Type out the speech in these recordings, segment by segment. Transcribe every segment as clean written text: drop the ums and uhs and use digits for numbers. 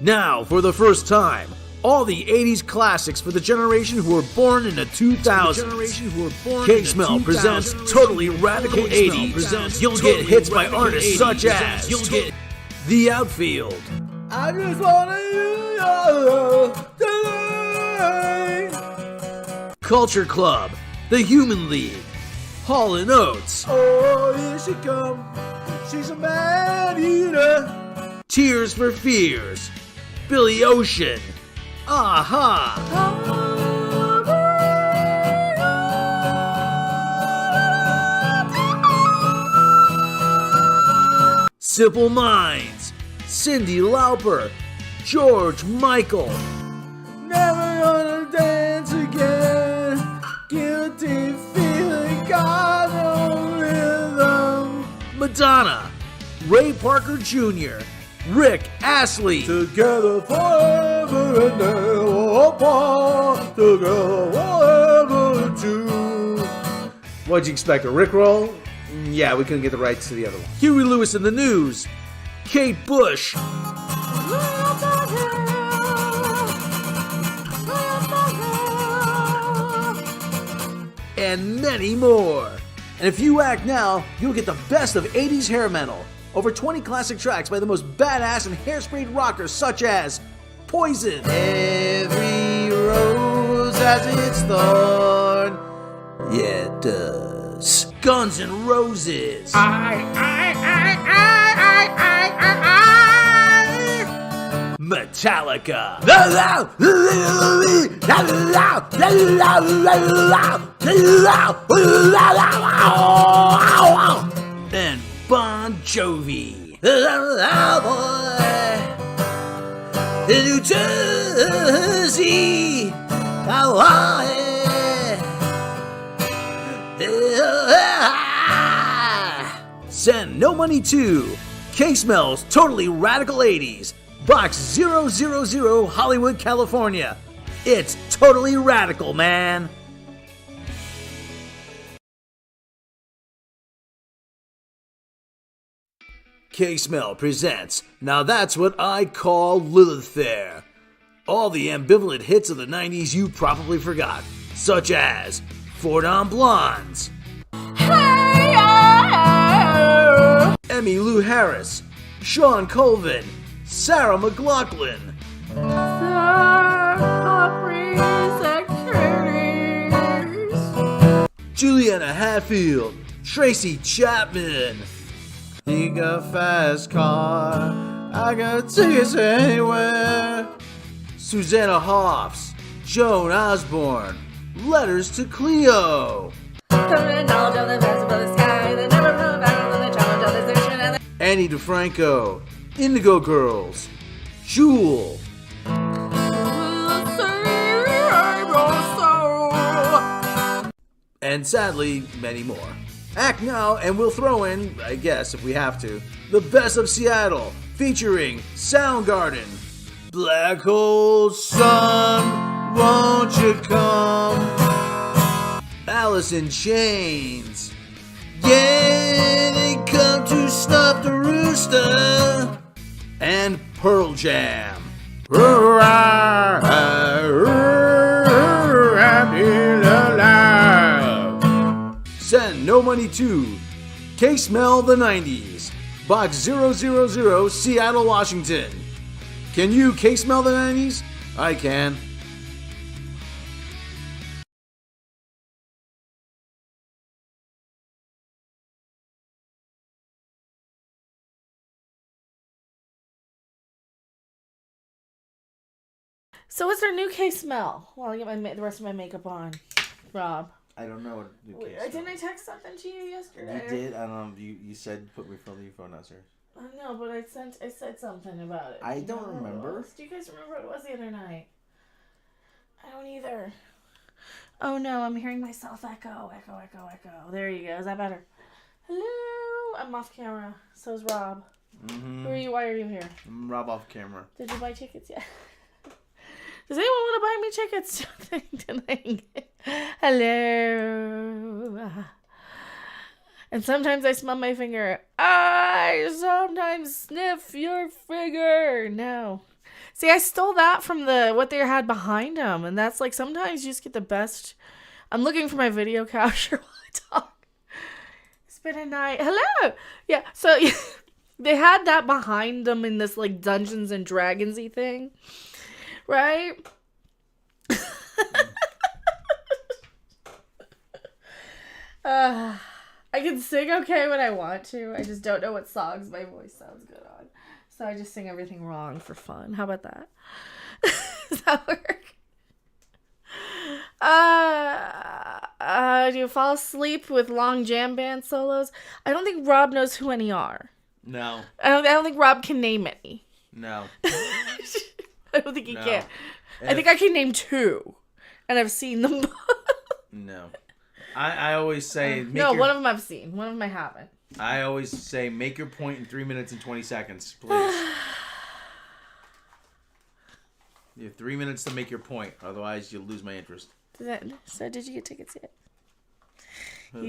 Now, for the first time, all the 80s classics for the generation who were born in the 2000s. K-Smell presents Totally Radical 80s. You'll get hits by artists such as The Outfield, I just wanna you today. Culture Club, The Human League, Hall & Oates, Oh, here she come. She's a man eater. Tears for Fears, Billy Ocean, Aha, Simple Minds, Cyndi Lauper, George Michael, Never gonna dance again. Guilty feeling, got no rhythm. Madonna, Ray Parker Jr., Rick Astley, Together forever and never apart. Together forever two. What'd you expect, a Rickroll? Yeah, we couldn't get the rights to the other one. Huey Lewis in the News, Kate Bush, and many more. And if you act now, you'll get the best of 80s hair metal. Over 20 classic tracks by the most badass and hairsprayed rockers such as Poison, Every rose has its thorn. Yeah, it does, Guns N' Roses, Metallica, and Bon Jovi. New Jersey, Send no money to K-Smell's Totally Radical 80s, Box 000, Hollywood, California. It's totally radical, man. K-Smell presents Now That's What I Call Lilith Fair. All the ambivalent hits of the 90s you probably forgot, such as Four Non Blondes, Emmylou Harris, Sean Colvin, Sarah McLachlan, Juliana Hatfield, Tracy Chapman, he got a fast car. I got tickets anywhere. Susanna Hoffs, Joan Osborne, Letters to Cleo, Annie DeFranco, Indigo Girls, Jewel, and sadly, many more. Act now and we'll throw in, I guess if we have to, the best of Seattle, featuring Soundgarden, Black hole sun, won't you come? Alice in Chains, Yeah, they come to stop the rooster. and Pearl Jam. Send no money to K-Smell the 90s, Box 000, Seattle, Washington. Can you K-Smell the 90s? I can. So what's our new K-Smell? While I get the rest of my makeup on, Rob. I don't know what new case. Didn't I text something to you yesterday? You did. I don't know. You said put me from your phone answer. I know, but I said something about it. I don't remember. Do you guys remember what it was the other night? I don't either. Oh no, I'm hearing myself echo. There you go. Is that better? Hello. I'm off camera. So's Rob. Mm-hmm. Who are you? Why are you here? I'm Rob off camera. Did you buy tickets yet? Does anyone want to buy me tickets tonight? Hello. And sometimes I smell my finger. I sometimes sniff your finger. No. See, I stole that from what they had behind them, and that's like sometimes you just get the best. I'm looking for my video capture while I talk. It's been a night. Hello. Yeah. So they had that behind them in this like Dungeons and Dragons-y thing, right? I can sing okay when I want to. I just don't know what songs my voice sounds good on. So I just sing everything wrong for fun. How about that? Does that work? Do you fall asleep with long jam band solos? I don't think Rob knows who any are. No. I don't think Rob can name any. No. I don't think he can. If, I think I can name 2. And I've seen them. No. I always say... one of them I've seen. One of them I haven't. I always say, make your point in 3 minutes and 20 seconds, please. You have 3 minutes to make your point. Otherwise, you'll lose my interest. So did you get tickets yet? Oh,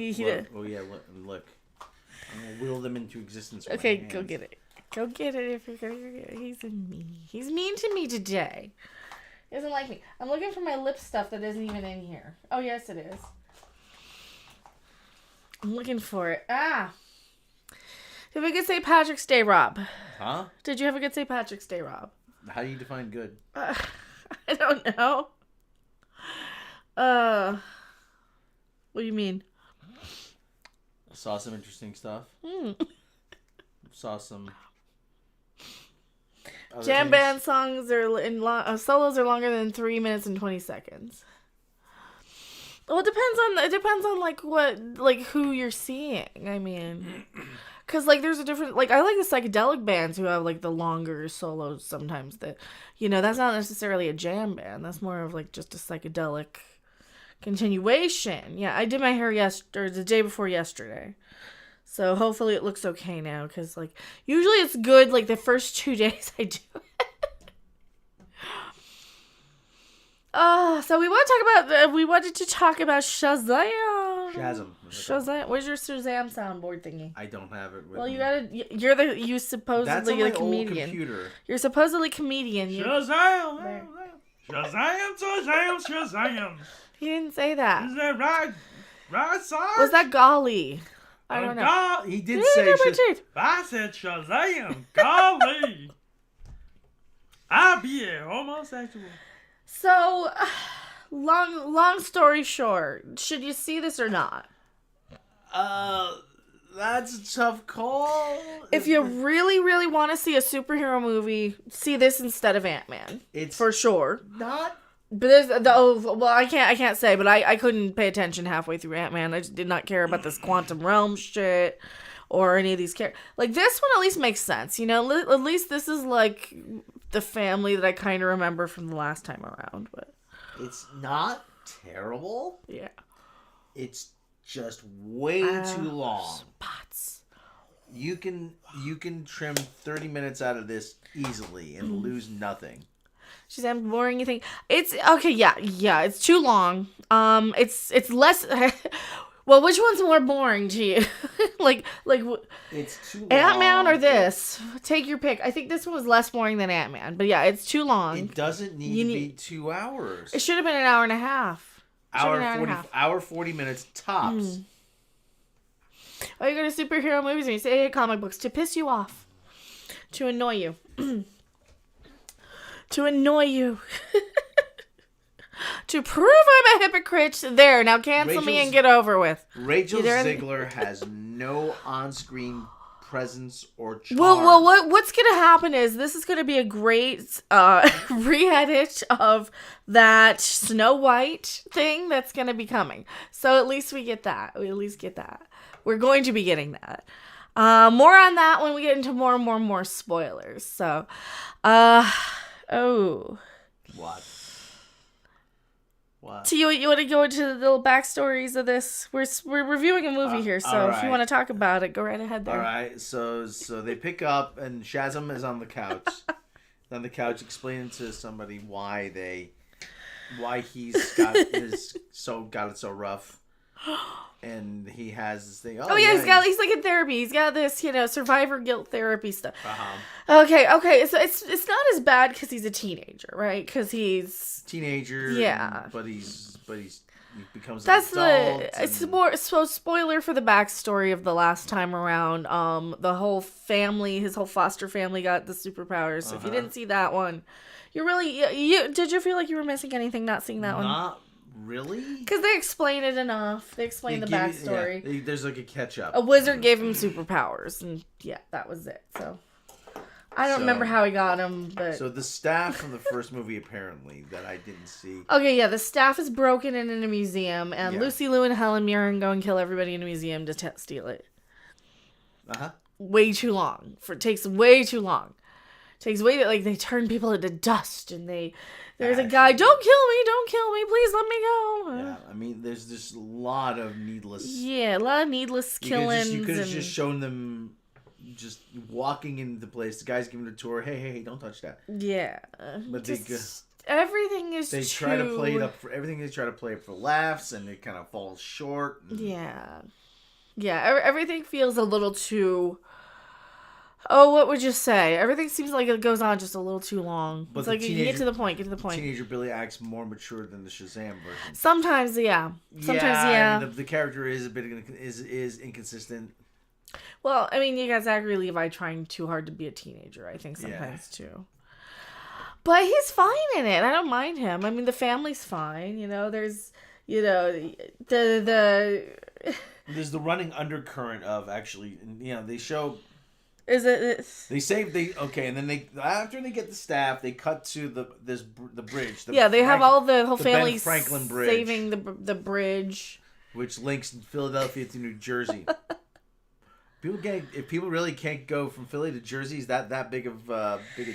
yeah, look. I'm going to will them into existence. Okay, go get it. Go get it if you're going to get it. He's mean to me today. He doesn't like me. I'm looking for my lip stuff that isn't even in here. Oh, yes, it is. I'm looking for it. Did we have a good St. Patrick's Day, Rob? Huh? Did you have a good St. Patrick's Day, Rob? How do you define good? I don't know. What do you mean? Saw some interesting stuff. Saw some... Jam band songs are solos are longer than 3 minutes and 20 seconds. Well, it depends on like who you're seeing. I mean, because like there's a different, like I like the psychedelic bands who have like the longer solos sometimes. That that's not necessarily a jam band. That's more of like just a psychedelic continuation. Yeah, I did my hair the day before yesterday. So hopefully it looks okay now, because like usually it's good like the first 2 days I do it. So we wanted to talk about Shazam. Shazam. Where's your Shazam soundboard thingy? I don't have it with Well, me. you supposedly That's on my a comedian. old computer. You're supposedly comedian. Shazam! Shazam! Shazam! Shazam! He didn't say that. Is that right? Right, Sarge? Was that golly? I don't know. He did say I said Shazam! Golly! I'll be a homosexual. So, long story short, should you see this or not? That's a tough call. If you really, really want to see a superhero movie, see this instead of Ant-Man. It's for sure. Not. But I can't say, but I couldn't pay attention halfway through Ant-Man. I just did not care about this quantum realm shit or any of these characters. Like, this one at least makes sense, at least this is like the family that I kind of remember from the last time around. But it's not terrible. Yeah. It's just way too long. Spots. You can trim 30 minutes out of this easily and lose nothing. She's boring. You think it's okay? Yeah. It's too long. It's less. Well, which one's more boring to you? like it's too long. Ant-Man or this? Take your pick. I think this one was less boring than Ant-Man, but yeah, it's too long. It doesn't need to be 2 hours. It should have been an hour and a half. Hour 40 minutes tops. Oh, you go to superhero movies and you say comic books to piss you off, to annoy you. To annoy you. To prove I'm a hypocrite. There, now cancel me and get over with. Rachel Ziegler has no on-screen presence or charm. Well, what's going to happen is this is going to be a great re-edit of that Snow White thing that's going to be coming. So at least we get that. We're going to be getting that. More on that when we get into more spoilers. So, oh. What? So you want to go into the little backstories of this? We're reviewing a movie here, so if you want to talk about it, go right ahead there. All right. So they pick up, and Shazam is on the couch. On the couch, explaining to somebody why he's got it so rough. And he has this thing. Oh yeah, he's like in therapy. He's got this, survivor guilt therapy stuff. Uh-huh. Okay. So it's not as bad because he's a teenager, right? Because he's Teenager. Yeah. But he becomes that's an adult. it's more so spoiler for the backstory of the last time around. The whole family, his whole foster family got the superpowers. So if you didn't see that one, you did you feel like you were missing anything not seeing that one? Not really. Because they explain it enough. They explain the backstory. There's like a catch up. A wizard gave him superpowers, and yeah, that was it. So I don't remember how he got them, but so the staff from the first movie apparently that I didn't see. Okay, yeah, the staff is broken in a museum, and Yeah. Lucy Liu and Helen Mirren go and kill everybody in the museum to steal it. Way too long. Takes way too long. They turn people into dust, and there's a guy, don't kill me, please let me go. Yeah, I mean, there's just a lot of needless. Yeah, a lot of needless killings. You could have just shown them just walking into the place. The guy's giving a tour. Hey, don't touch that. Yeah, But everything is. they try to play it up for everything. They try to play it for laughs, and it kind of falls short. Yeah. Everything feels a little too. Oh, what would you say? Everything seems like it goes on just a little too long. But it's like you get to the point. Teenager Billy acts more mature than the Shazam version. Sometimes, yeah. Yeah. And the character is a bit is inconsistent. Well, I mean, you got Zachary Levi trying too hard to be a teenager, I think, sometimes, too. But he's fine in it. I don't mind him. I mean, the family's fine. There's, the... There's the running undercurrent of actually, they show... Is it... and then after they get the staff, they cut to the bridge. They have all the whole family Ben Franklin Bridge, saving the bridge. Which links Philadelphia to New Jersey. If people really can't go from Philly to Jersey, is that big a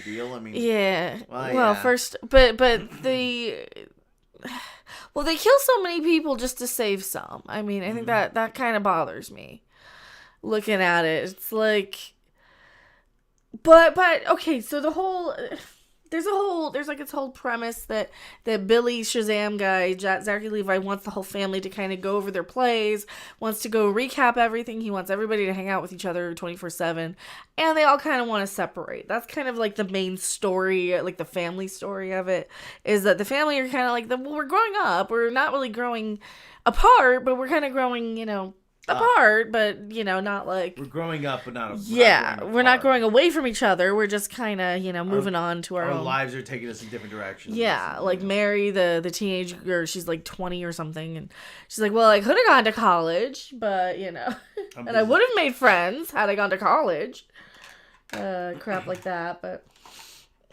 deal? I mean, yeah. Well, first, but they kill so many people just to save some. I mean, I think that kind of bothers me. Looking at it, it's like, but okay. So there's like this whole premise that Billy Shazam guy, Zachary Levi, wants the whole family to kind of go over their plays, wants to go recap everything. He wants everybody to hang out with each other 24/7, and they all kind of want to separate. That's kind of like the main story, like the family story of it, is that the family are kind of like, we're growing up. We're not really growing apart, but we're kind of growing, apart, but not like we're growing up, but not. We're not growing away from each other. We're just kind of moving on to our own. Lives are taking us in different directions. Yeah, like Mary, the teenage girl, she's like 20 or something, and she's like, well, I could have gone to college, but and I would have made friends had I gone to college. Crap like that, but.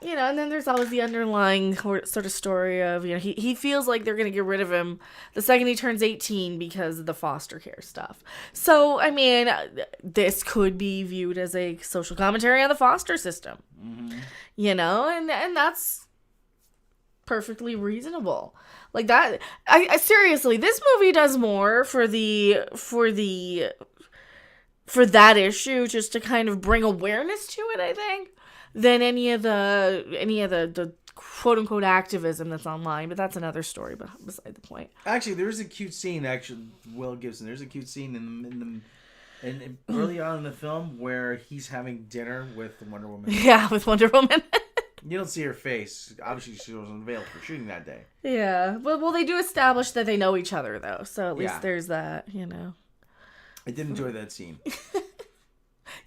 And then there's always the underlying sort of story of, he feels like they're going to get rid of him the second he turns 18 because of the foster care stuff. So, I mean, this could be viewed as a social commentary on the foster system. Mm-hmm. And that's perfectly reasonable. Like that, I seriously, this movie does more for that issue, just to kind of bring awareness to it, I think, than any of the quote unquote activism that's online. But that's another story, but beside the point. Actually, there's a cute scene. Will Gibson. There's a cute scene in early on in the film where he's having dinner with Wonder Woman. Yeah, with Wonder Woman. You don't see her face. Obviously, she wasn't available for shooting that day. Yeah, well, they do establish that they know each other, though. So at least there's that. I did enjoy that scene.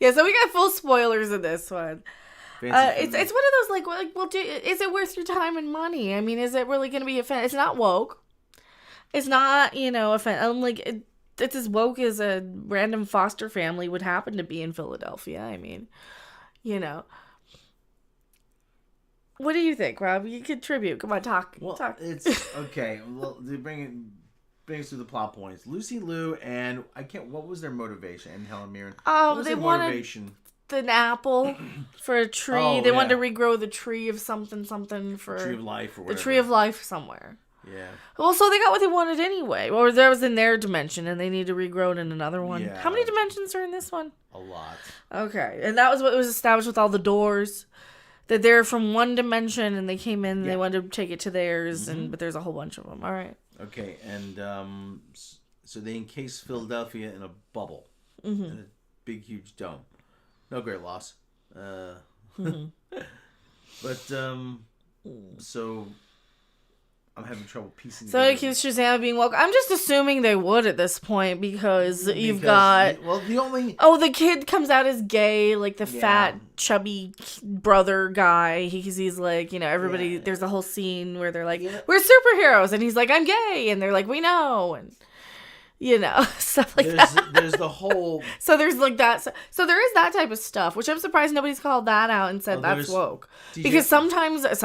Yeah, so we got full spoilers in this one. It's one of those like well, is it worth your time and money? I mean, is it really going to be offensive? It's not woke. It's not offensive. It's as woke as a random foster family would happen to be in Philadelphia. I mean, What do you think, Rob? You contribute. Come on, talk. Well, talk. It's okay. Well, they bring us to the plot points. Lucy Liu and what was their motivation? And Helen Mirren. Oh, what was they their wanted motivation? An apple for a tree. Oh, they wanted to regrow the tree of something for Tree of Life or the whatever. Tree of Life somewhere. Yeah. Well, so they got what they wanted anyway, or that was in their dimension, and they need to regrow it in another one. Yeah. How many dimensions are in this one? A lot. Okay, and that was what was established with all the doors. That they're from one dimension, and they came in, and they wanted to take it to theirs, but there's a whole bunch of them. All right. Okay, and So they encased Philadelphia in a bubble, in a big, huge dome. No great loss. But so I'm having trouble piecing. So it accused Shazam being woke. I'm just assuming they would at this point because you've got the kid comes out as gay, like the fat chubby brother guy. He's like, everybody. Yeah. There's a whole scene where they're like, we're superheroes, and he's like, I'm gay, and they're like, we know, and stuff like that. There's the whole. So there's like that. So there is that type of stuff, which I'm surprised nobody's called that out and said that's woke. Because sometimes it's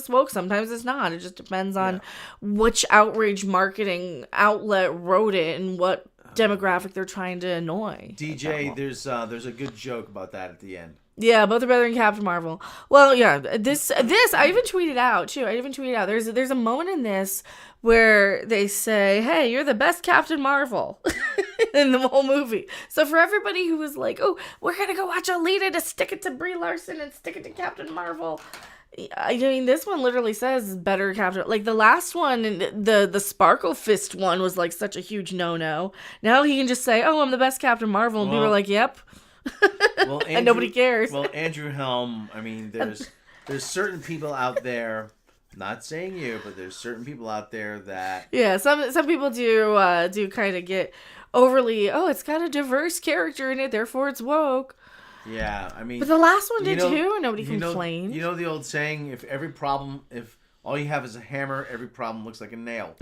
woke, sometimes it's not. It just depends on which outrage marketing outlet wrote it and what demographic they're trying to annoy. DJ, there's a good joke about that at the end. Yeah, both are better than Captain Marvel. Well, yeah, this I even tweeted out too. There's a moment in this where they say, "Hey, you're the best Captain Marvel," in the whole movie. So for everybody who was like, "Oh, we're gonna go watch Alita to stick it to Brie Larson and stick it to Captain Marvel," I mean, this one literally says better Captain. Like the last one, the Sparkle Fist one was like such a huge no. Now he can just say, "Oh, I'm the best Captain Marvel," and people are like, "Yep." Well, and nobody cares. Well, Andrew Helm, I mean, there's certain people out there, not saying you, but there's certain people out there that... Yeah, some people do kind of get overly, it's got a diverse character in it, therefore it's woke. Yeah, I mean... But the last one did too, and nobody complained. You know the old saying, if all you have is a hammer, every problem looks like a nail.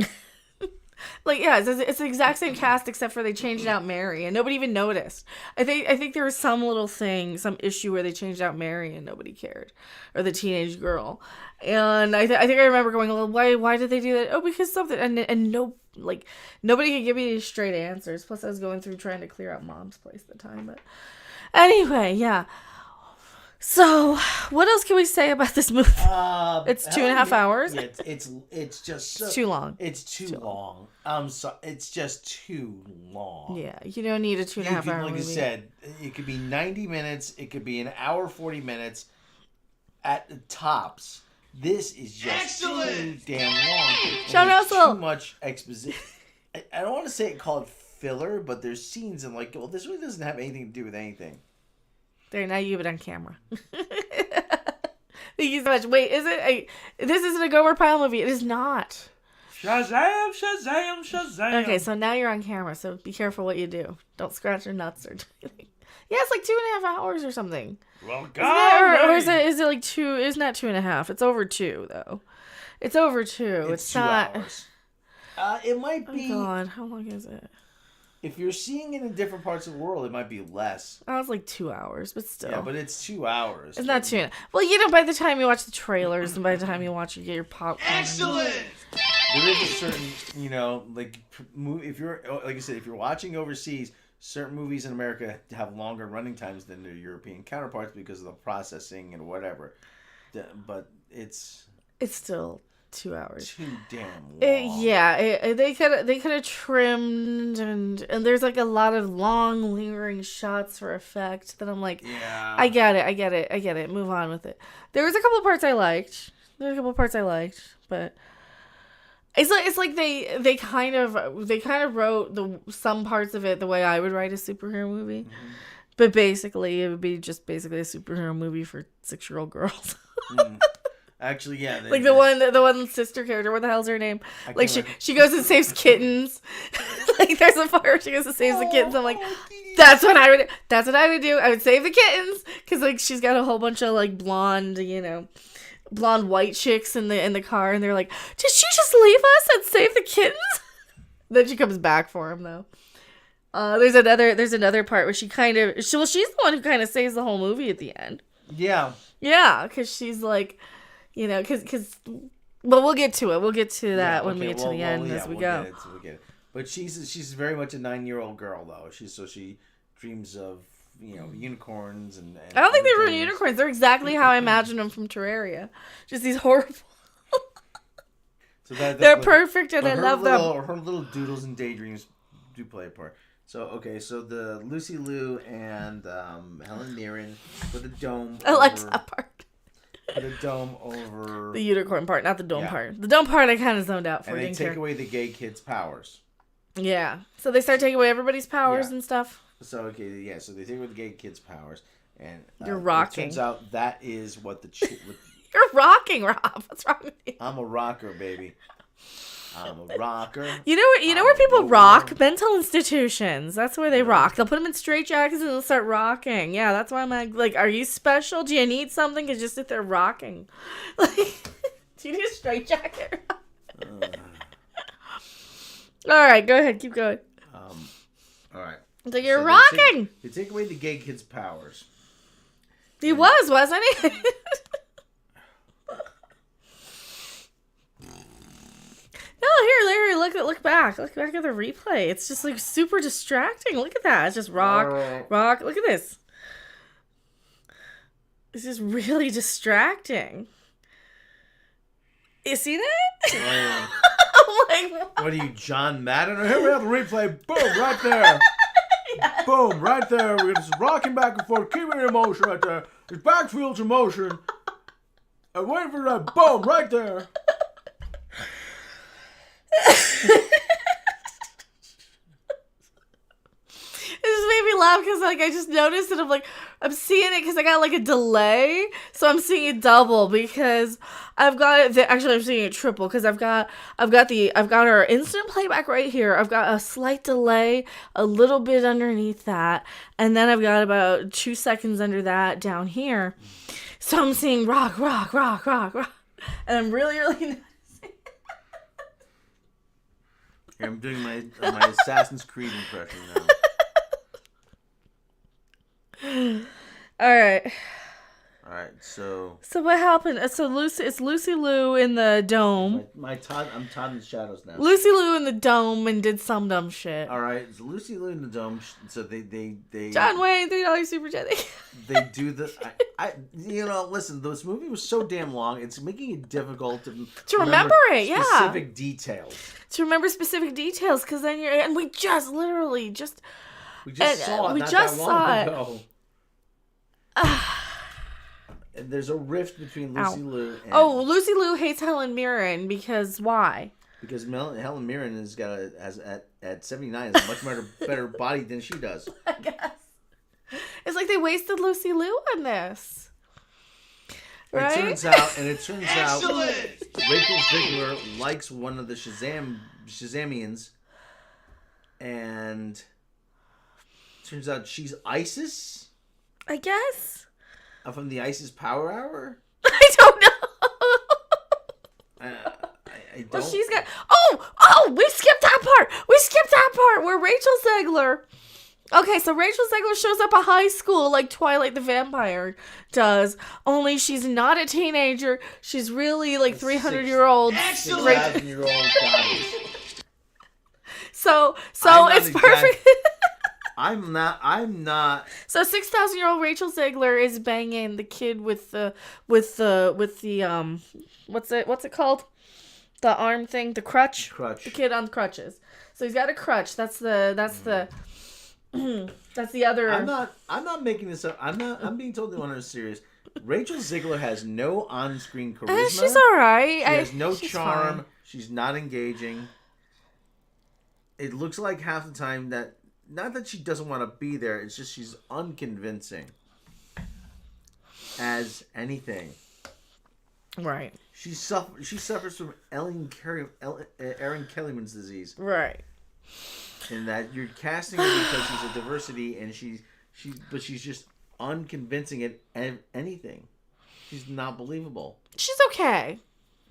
Like, yeah, it's the exact same cast except for they changed out Mary and nobody even noticed. I think there was some little thing, some issue where they changed out Mary and nobody cared, or the teenage girl. And I think I remember going, well, why did they do that? Oh, because something, and nobody could give me these straight answers. Plus, I was going through trying to clear out Mom's place at the time. But anyway, yeah. So, what else can we say about this movie? It's 2.5 hours. Yeah, it's just it's too long. It's too long. It's just too long. Yeah, you don't need a 2.5 hour movie. Like I said, it could be 90 minutes. It could be an hour 40 minutes at the tops. This is just too damn long. Sean Russell. Too much exposition. I don't want to call it filler, but there's scenes and this really doesn't have anything to do with anything. There, now you have it on camera. Thank you so much. Wait, this isn't a Gomer Pyle movie. It is not. Shazam, Shazam, Shazam. Okay, so now you're on camera, so be careful what you do. Don't scratch your nuts or anything. Yeah, it's like 2.5 hours or something. Well, God. Or is it like 2? Isn't that 2.5? It's over 2, though. It's over 2. It's 2 not. hours. It might be. Oh, God. How long is it? If you're seeing it in different parts of the world, it might be less. Oh, it's like 2 hours, but still. Yeah, but it's 2 hours. It's not 2. Well, by the time you watch the trailers and by the time you get your popcorn. Excellent! There is a certain, if you're, like I said, if you're watching overseas, certain movies in America have longer running times than their European counterparts because of the processing and whatever. But it's still 2 hours. Too damn long. They could have trimmed and there's like a lot of long lingering shots for effect that I'm like, yeah. I get it. Move on with it. There was a couple of parts I liked. But it's like they kind of wrote some parts of it the way I would write a superhero movie. Mm-hmm. But basically it would be just a superhero movie for 6-year-old girls. Mm. Actually, yeah. The one sister character, what the hell's her name? Like she goes and saves kittens. Like there's a part where she goes and saves the kittens. I'm like, that's what I would do. I would save the kittens because like she's got a whole bunch of like blonde white chicks in the car, and they're like, did she just leave us and save the kittens? Then she comes back for him though. There's another part where she's the one who kind of saves the whole movie at the end. Yeah. Yeah, because she's like. But we'll get to it. We'll get to that when we get to the end as we go. We'll get it. But she's very much a 9-year-old girl though. She dreams of unicorns and I don't think they were unicorns. They're exactly how I imagine them from Terraria. Just these horrible. So they're perfect and I love them. Her little doodles and daydreams do play a part. So the Lucy Liu and Helen Mirren with a dome. I like that part. Put a dome over the unicorn part, not the dome part. The dome part I kind of zoned out for. And they take away the gay kid's powers. Yeah. So they start taking away everybody's powers Yeah. and stuff. So okay, yeah. So they take away the gay kid's powers, and You're rocking. It turns out that is what the. You're rocking, Rob. What's wrong with you? I'm a rocker, baby. I'm a rocker. You know where people rock? Mental institutions. That's where they rock. They'll put them in straitjackets and they'll start rocking. Yeah, that's why I'm like, are you special? Do you need something? Because just sit there rocking. Like, do you need a straitjacket? All right, go ahead. Keep going. All right. So you're So rocking. They take away the gay kid's powers. He wasn't he? No, here, Larry, look back. Look back at the replay. It's just like super distracting. Look at that. It's just rock. Look at this. This is really distracting. You see that? I'm like, What are you, John Madden? Here we have the replay. Boom, right there. Yes. Boom, right there. We're just rocking back and forth, keeping it in motion right there. There's backfields in motion. And waiting for that. Boom, right there. It just made me laugh because like I just noticed it. I'm seeing it because I got like a delay, so I'm seeing it double because I've got it. Actually, I'm seeing it triple because I've got our instant playback right here. I've got a slight delay, a little bit underneath that, and then I've got about 2 seconds under that down here. So I'm seeing rock, and I'm really noticing. I'm doing my Assassin's Creed impression now. All right. So what happened? So it's Lucy Liu in the dome. I'm Todd in the shadows now. Lucy Liu in the dome and did some dumb shit. All right, it's Lucy Liu in the dome. So they John Wayne, $3 super chat. They do this. Listen, this movie was so damn long. It's making it difficult to remember it. Yeah, specific details. To remember specific details, because then we just literally just. We just saw it not that long ago. And there's a rift between Lucy Liu and... Lucy Liu hates Helen Mirren because why? Because Helen Mirren has got at 79 has a much better body than she does. I guess. It's like they wasted Lucy Liu on this. Right? It turns out Rachel Ziegler likes one of the Shazamians, and turns out she's Isis? I guess. From the Isis Power Hour? I don't know. I don't. Well, she's got... we skipped that part where Rachel Zegler... Okay, so Rachel Zegler shows up at high school like Twilight the Vampire does, only she's not a teenager. She's really like 300-year-old. 6,000-year-old goddess. So it's perfect. I'm not. So 6,000-year-old Rachel Zegler is banging the kid with the what's it called? The arm thing, the crutch. The kid on crutches. So he's got a crutch. That's the other. I'm not making this up. I'm being totally 100% serious. Rachel Ziegler has no on-screen charisma. She's all right. She has no charm. Fine. She's not engaging. It looks like half the time that. Not that she doesn't want to be there, it's just she's unconvincing as anything. Right. She suffers from Erin Kellyman's disease. Right. And that you're casting her because she's a diversity, and she's just unconvincing at anything. She's not believable. She's okay.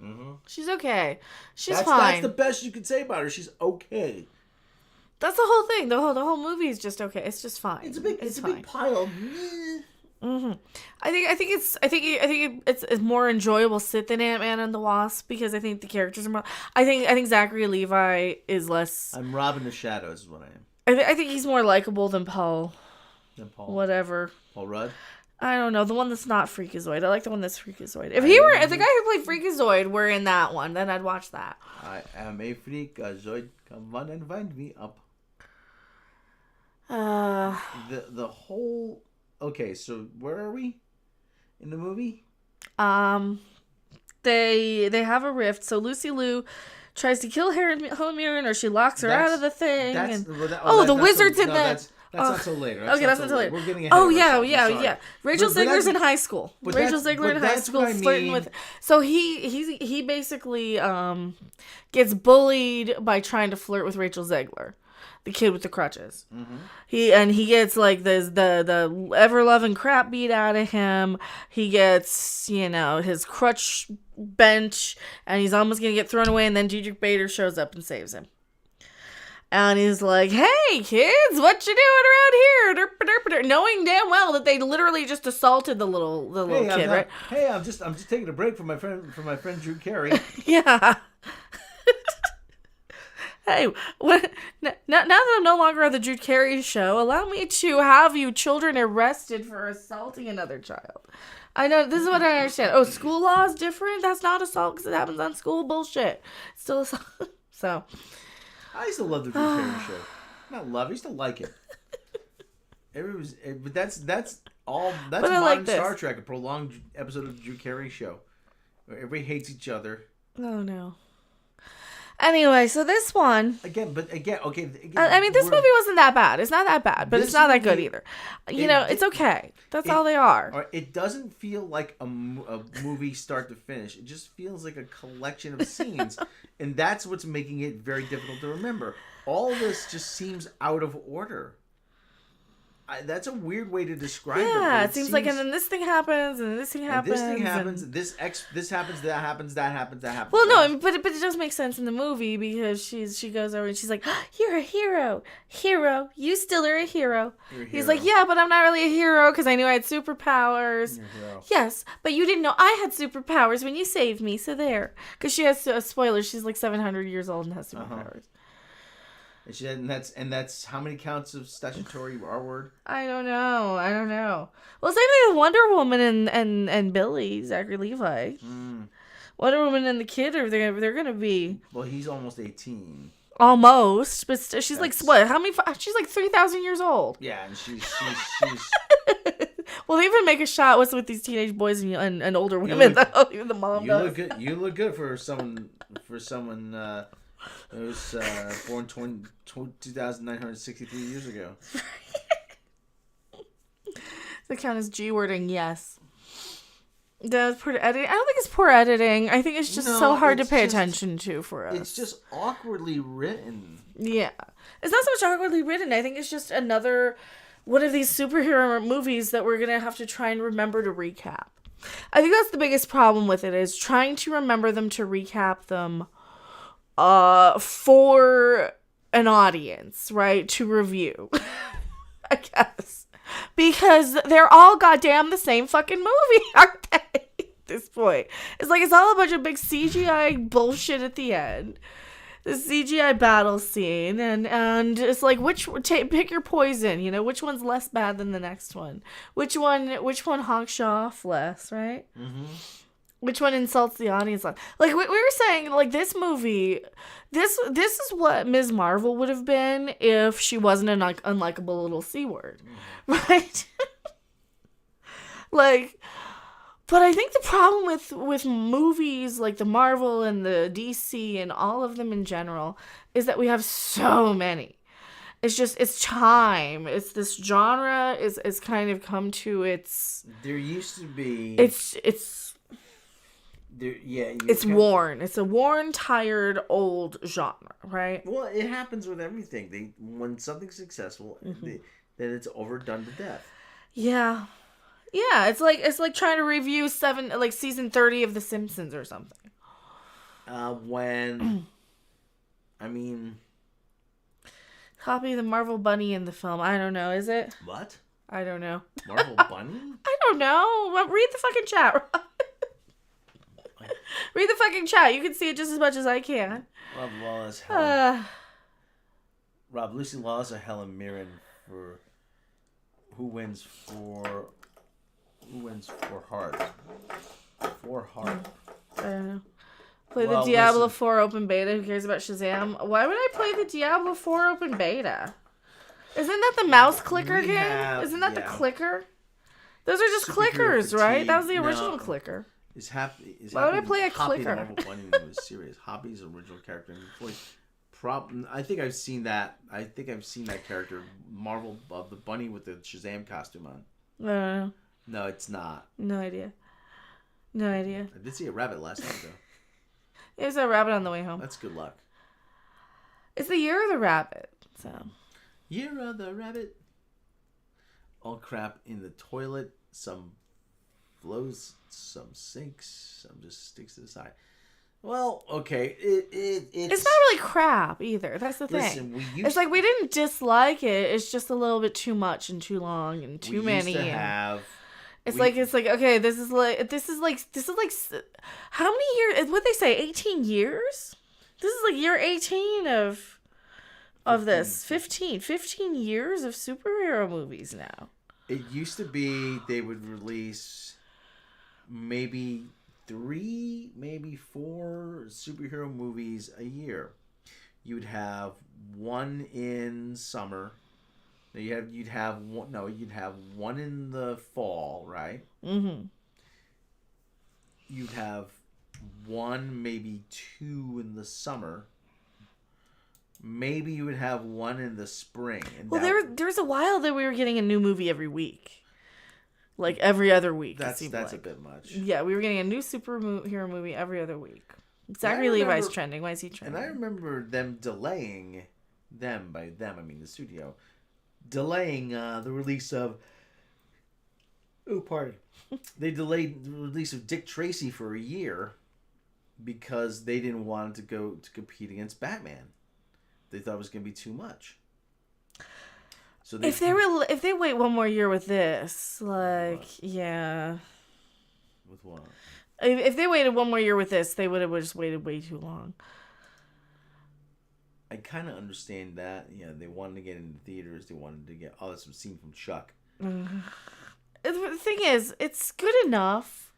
Mm-hmm. She's okay. She's fine. That's the best you could say about her. She's okay. That's the whole thing. The whole movie is just okay. It's just fine. It's a big pile. Mm-hmm. I think it's more enjoyable sit than Ant-Man and the Wasp because I think the characters are more. I think Zachary Levi is less. I'm Rob in the Shadows is what I am. I think he's more likable than Paul. Whatever. Paul Rudd. I don't know, the one that's not Freakazoid. I like the one that's Freakazoid. If the guy who played Freakazoid were in that one, then I'd watch that. I am a Freakazoid. Come on and find me up. The whole. Okay, so where are we in the movie? They have a rift. So Lucy Liu tries to kill Helen Mirren, or she locks her out of the thing. The wizard's in the... That's not so later. Okay, that's not so later. We're getting ahead of ourselves. Yeah. Rachel Zegler's in high school. Rachel Zegler in high school flirting with... So he basically gets bullied by trying to flirt with Rachel Zegler, the kid with the crutches. Mm-hmm. He gets like the ever loving crap beat out of him. He gets his crutch bent, and he's almost gonna get thrown away. And then Diedrich Bader shows up and saves him. And he's like, "Hey kids, what you doing around here?" Derp, derp, derp, knowing damn well that they literally just assaulted the little kid, right? Hey, I'm just taking a break from my friend Drew Carey. Yeah. Hey, now that I'm no longer on the Drew Carey show, allow me to have you children arrested for assaulting another child. I know, this is what I understand. Oh, school law is different? That's not assault because it happens on school? Bullshit. It's still assault. So. I used to love the Drew Carey show. Not love, I used to like it. But that's modern Star Trek, a prolonged episode of the Drew Carey show. Where everybody hates each other. Oh, no. Anyway, so this one... Again, okay. I mean, this movie wasn't that bad. It's not that bad, but it's not that good either. It's okay. That's all they are. It doesn't feel like a movie start to finish. It just feels like a collection of scenes. And that's what's making it very difficult to remember. All this just seems out of order. That's a weird way to describe it. Yeah, it seems like, and then this thing happens, and then this thing happens. And this thing happens, this happens, that happens, that happens, that happens. Well, no, but it does make sense in the movie because she goes over and she's like, oh, "You're a hero. You still are a hero." He's like, "Yeah, but I'm not really a hero because I knew I had superpowers." Yes, but you didn't know I had superpowers when you saved me, so there. Because she has a spoiler, she's like 700 years old and has superpowers. And that's how many counts of statutory R word? I don't know. Well, same thing with Wonder Woman and Billy, Zachary Levi. Wonder Woman and the kid they're gonna be. Well, he's almost 18. Almost, but she's like what? How many? She's like 3,000 years old. Yeah, and she's. Well, they even make a shot with these teenage boys and older women. Even the mom does. You look good for someone. It was born 2,963 years ago. The count is G-wording, yes. That's poor editing. I don't think it's poor editing. I think it's just so hard to pay attention to for us. It's just awkwardly written. Yeah. It's not so much awkwardly written. I think it's just another one of these superhero movies that we're going to have to try and remember to recap. I think that's the biggest problem with it, is trying to remember them to recap them for an audience, right? To review, I guess. Because they're all goddamn the same fucking movie, aren't they? At this point. It's like, it's all a bunch of big CGI bullshit at the end. The CGI battle scene, and it's like, pick your poison, which one's less bad than the next one? Which one honks you off less, right? Mm-hmm. Which one insults the audience? Like we were saying, like, this movie, this is what Ms. Marvel would have been if she wasn't an unlikable little C word, right? Like, but I think the problem with movies like the Marvel and the DC and all of them in general is that we have so many. It's time. It's this genre is kind of come to its. There used to be. It's worn. It's a worn, tired, old genre, right? Well, it happens with everything. When something's successful, then it's overdone to death. Yeah, it's like trying to review season 30 of The Simpsons or something. Copy the Marvel Bunny in the film. I don't know. Is it? What? I don't know. Marvel Bunny? I don't know. Read the fucking chat, Rob. Read the fucking chat. You can see it just as much as I can. Rob Wallace, Lucy Lawless or Helen Mirren for who wins for Heart? For Heart. I don't know. Play the Diablo 4 open beta. Who cares about Shazam? Why would I play the Diablo 4 open beta? Isn't that the mouse clicker game? Isn't that the clicker? Those are just clickers, right? That was the original clicker. Why would I play a Hoppy clicker? the Marvel Bunny was serious. Hoppy's original character in the voice. I think I've seen that. I think I've seen that character, Marvel of the bunny with the Shazam costume on. No, No, it's not. no idea. No idea. I did see a rabbit last night though. There's a rabbit on the way home. That's good luck. It's the year of the rabbit, so. Year of the rabbit. All crap in the toilet. Some flows, some sinks, some just sticks to the side. Well, okay. It's not really crap either. That's the thing. Listen, It's like we didn't dislike it. It's just a little bit too much and too long and too many. Used to have. It's like okay. This is like how many years? What they say? 18 years. This is like year 18 of 15 years of superhero movies now. It used to be they would release maybe 3, maybe 4 superhero movies a year. You'd have one in summer. You'd have one in the fall, right? Mm-hmm. You'd have one, maybe 2 in the summer. Maybe you would have one in the spring. And Well, there was a while that we were getting a new movie every week, like every other week. That's like. a bit much. Yeah, we were getting a new superhero movie every other week. Zachary Levi's trending. Why is he trending? And I remember them delaying them. By them, I mean the studio delaying the release of. Oh, pardon. They delayed the release of Dick Tracy for a year because they didn't want it to go to compete against Batman. They thought it was going to be too much. So if they wait one more year with this, like yeah. With what? If they waited one more year with this, they would have just waited way too long. I kind of understand that. Yeah, they wanted to get into theaters. They wanted to get. Oh, that's some scene from Chuck. The thing is, it's good enough.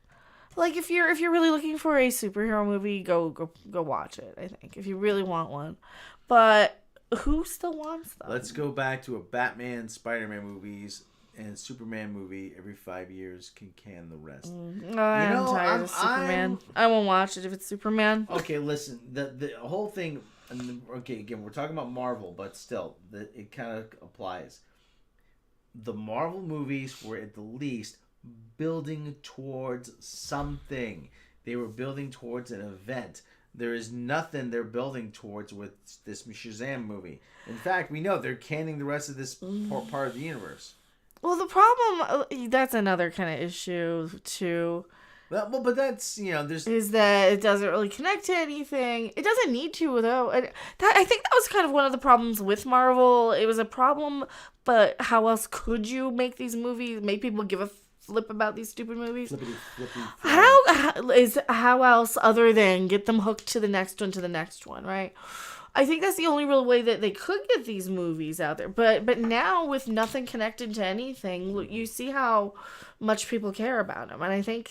Like if you're really looking for a superhero movie, go watch it. I think if you really want one, but who still wants them? Let's go back to a Batman, Spider-Man movies, and Superman movie every 5 years. Can the rest? I'm tired of Superman. I won't watch it if it's Superman. Okay, listen. The whole thing. Okay, again, we're talking about Marvel, but still, it kind of applies. The Marvel movies were at the least building towards something. They were building towards an event. There is nothing they're building towards with this Shazam movie. In fact, we know they're canning the rest of this part of the universe. Well, the problem, that's another kind of issue, too. Well, but that's, there's... Is that it doesn't really connect to anything. It doesn't need to, though. I think that was kind of one of the problems with Marvel. It was a problem, but how else could you make these movies, make people give a flip about these stupid movies? Flippity. How else other than get them hooked to the next one, right? I think that's the only real way that they could get these movies out there. But now with nothing connected to anything, you see how much people care about them. And I think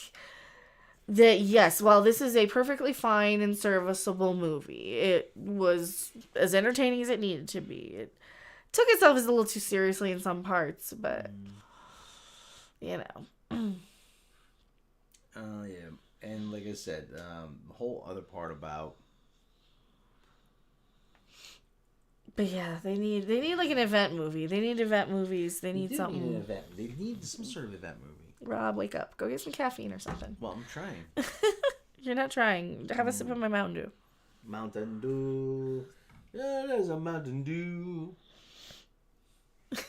that, yes, while this is a perfectly fine and serviceable movie, it was as entertaining as it needed to be. It took itself as a little too seriously in some parts, but, Oh, yeah. And like I said, the whole other part about... But yeah, they need like an event movie. They need event movies. They need something. Need an event. They need some sort of event movie. Rob, wake up. Go get some caffeine or something. Well, I'm trying. You're not trying. Have a sip of my Mountain Dew. Mountain Dew. Yeah, there's a Mountain Dew. It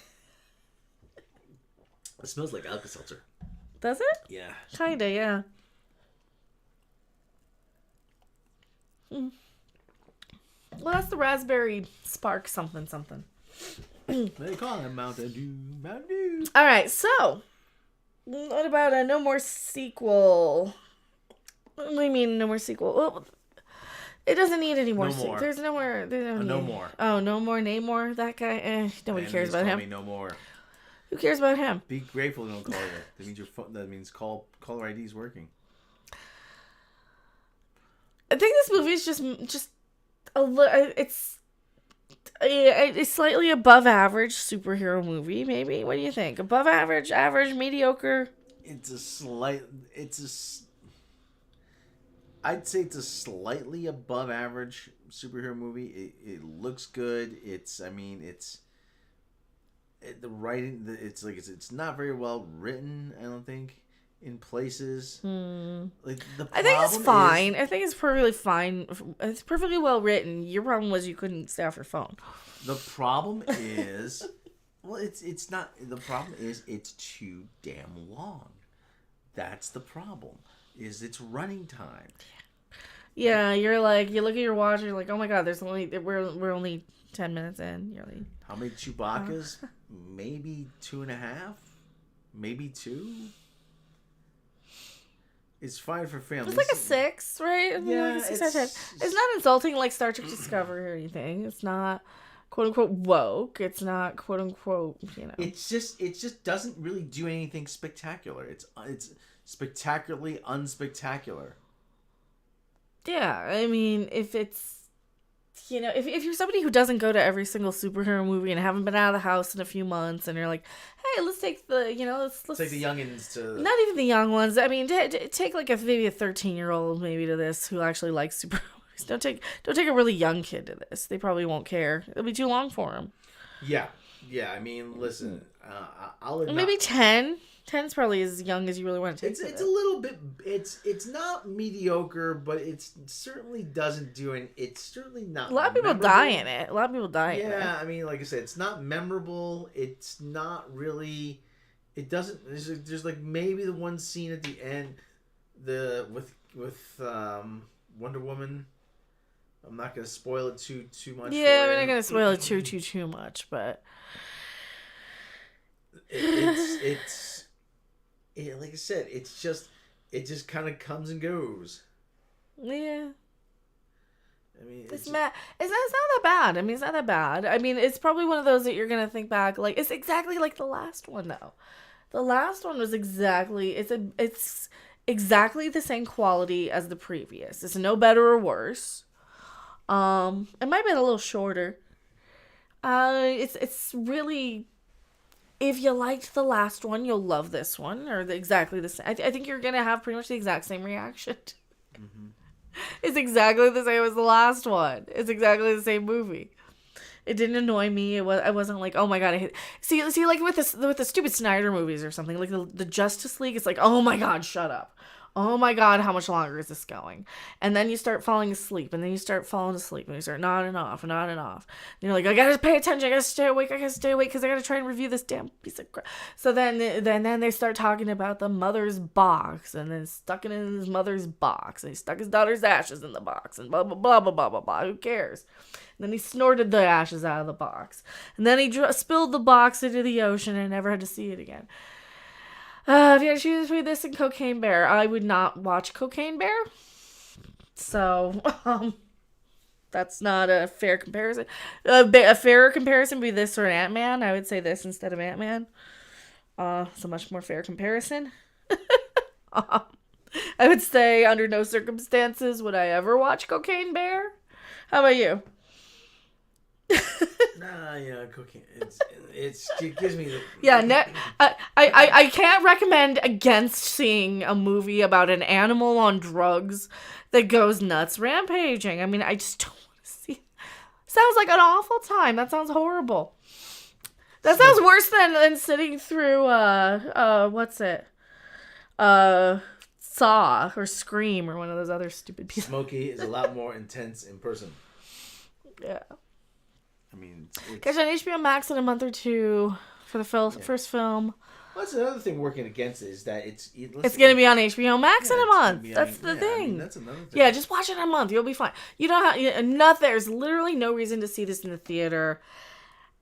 smells like Alka-Seltzer. Does it? Yeah. Kinda, yeah. Well, that's the raspberry spark something. They call it Mountain Dew. Mountain Dew. All right, so what about a no more sequel? What do you mean no more sequel? Well, it doesn't need any more. No more. There's no more. No more. Oh, no more. Namor. That guy. Nobody cares about him. Me no more. Who cares about him? Be grateful they don't call you. That means your phone. That means caller ID is working. I think this movie is just a it's slightly above average superhero movie. Maybe. What do you think? Above average, mediocre. It's a slight. I'd say it's a slightly above average superhero movie. It looks good. The writing. It's not very well written. I don't think in places. Like I think it's fine. I think it's perfectly fine. It's perfectly well written. Your problem was you couldn't stay off your phone. The problem is, well, it's not. The problem is it's too damn long. That's the problem. Is its running time. Yeah, you're like, you look at your watch, you're like, oh my god, we're only 10 minutes in. You're like, How many Chewbacca's? Maybe 2.5, maybe 2. It's fine for families. it's like a 6, right? Yeah, Like a 6 out of 10. It's not insulting like Star Trek Discovery or anything. It's not quote unquote woke. It's not quote unquote, It just doesn't really do anything spectacular. It's spectacularly unspectacular. Yeah, I mean, if it's, if you're somebody who doesn't go to every single superhero movie and haven't been out of the house in a few months, and you're like, hey, let's take the, let's Take the youngins to... Not even the young ones. I mean, take like maybe a 13-year-old maybe to this who actually likes superhero movies. Don't take a really young kid to this. They probably won't care. It'll be too long for them. Yeah. I mean, listen, I'll admit... Maybe 10. 10's probably as young as you really want to take. It's a little bit. It's not mediocre, but it certainly doesn't do it. It's certainly not. A lot of people die in it. Yeah, I mean, like I said, it's not memorable. It's not really. It doesn't. There's like maybe the one scene at the end, with Wonder Woman. I'm not gonna spoil it too much. Yeah, we're not gonna spoil it too much, but like I said, it just kind of comes and goes. Yeah. I mean, It's not that bad. I mean, it's not that bad. I mean, it's probably one of those that you're gonna think back like it's exactly like the last one though. The last one was exactly it's exactly the same quality as the previous. It's no better or worse. It might have been a little shorter. It's really. If you liked the last one, you'll love this one, or exactly the same. I think you're gonna have pretty much the exact same reaction. Mm-hmm. It's exactly the same as the last one. It's exactly the same movie. It didn't annoy me. I wasn't like, oh my god, I hate. See, like with the stupid Snyder movies or something, like the Justice League. It's like, oh my god, shut up. Oh my god, how much longer is this going? And then you start falling asleep, and then you start falling asleep, and you start nodding off. And you're like, I gotta pay attention, I gotta stay awake, because I gotta try and review this damn piece of crap. So then they start talking about the mother's box, and then stuck it in his mother's box, and he stuck his daughter's ashes in the box, and blah, blah, blah, blah, blah, blah, blah. Who cares? And then he snorted the ashes out of the box. And then he spilled the box into the ocean and never had to see it again. If you had to choose between this and Cocaine Bear, I would not watch Cocaine Bear. So, that's not a fair comparison. A fairer comparison would be this or an Ant-Man. I would say this instead of Ant-Man. It's a much more fair comparison. I would say under no circumstances would I ever watch Cocaine Bear. How about you? Nah, cocaine. It gives me the... Yeah, I can't recommend against seeing a movie about an animal on drugs that goes nuts rampaging. I mean, I just don't want to see it. Sounds like an awful time. That sounds horrible. That sounds worse than sitting through, what's it? Saw or Scream or one of those other stupid pieces. Smokey is a lot more intense in person. Yeah. I mean, Catch on HBO Max in a month or two for the first film. Well, that's another thing working against it is that it's going to be on HBO Max in a month. That's the thing. I mean, that's another thing. Yeah, just watch it in a month. You'll be fine. You don't have there's literally no reason to see this in the theater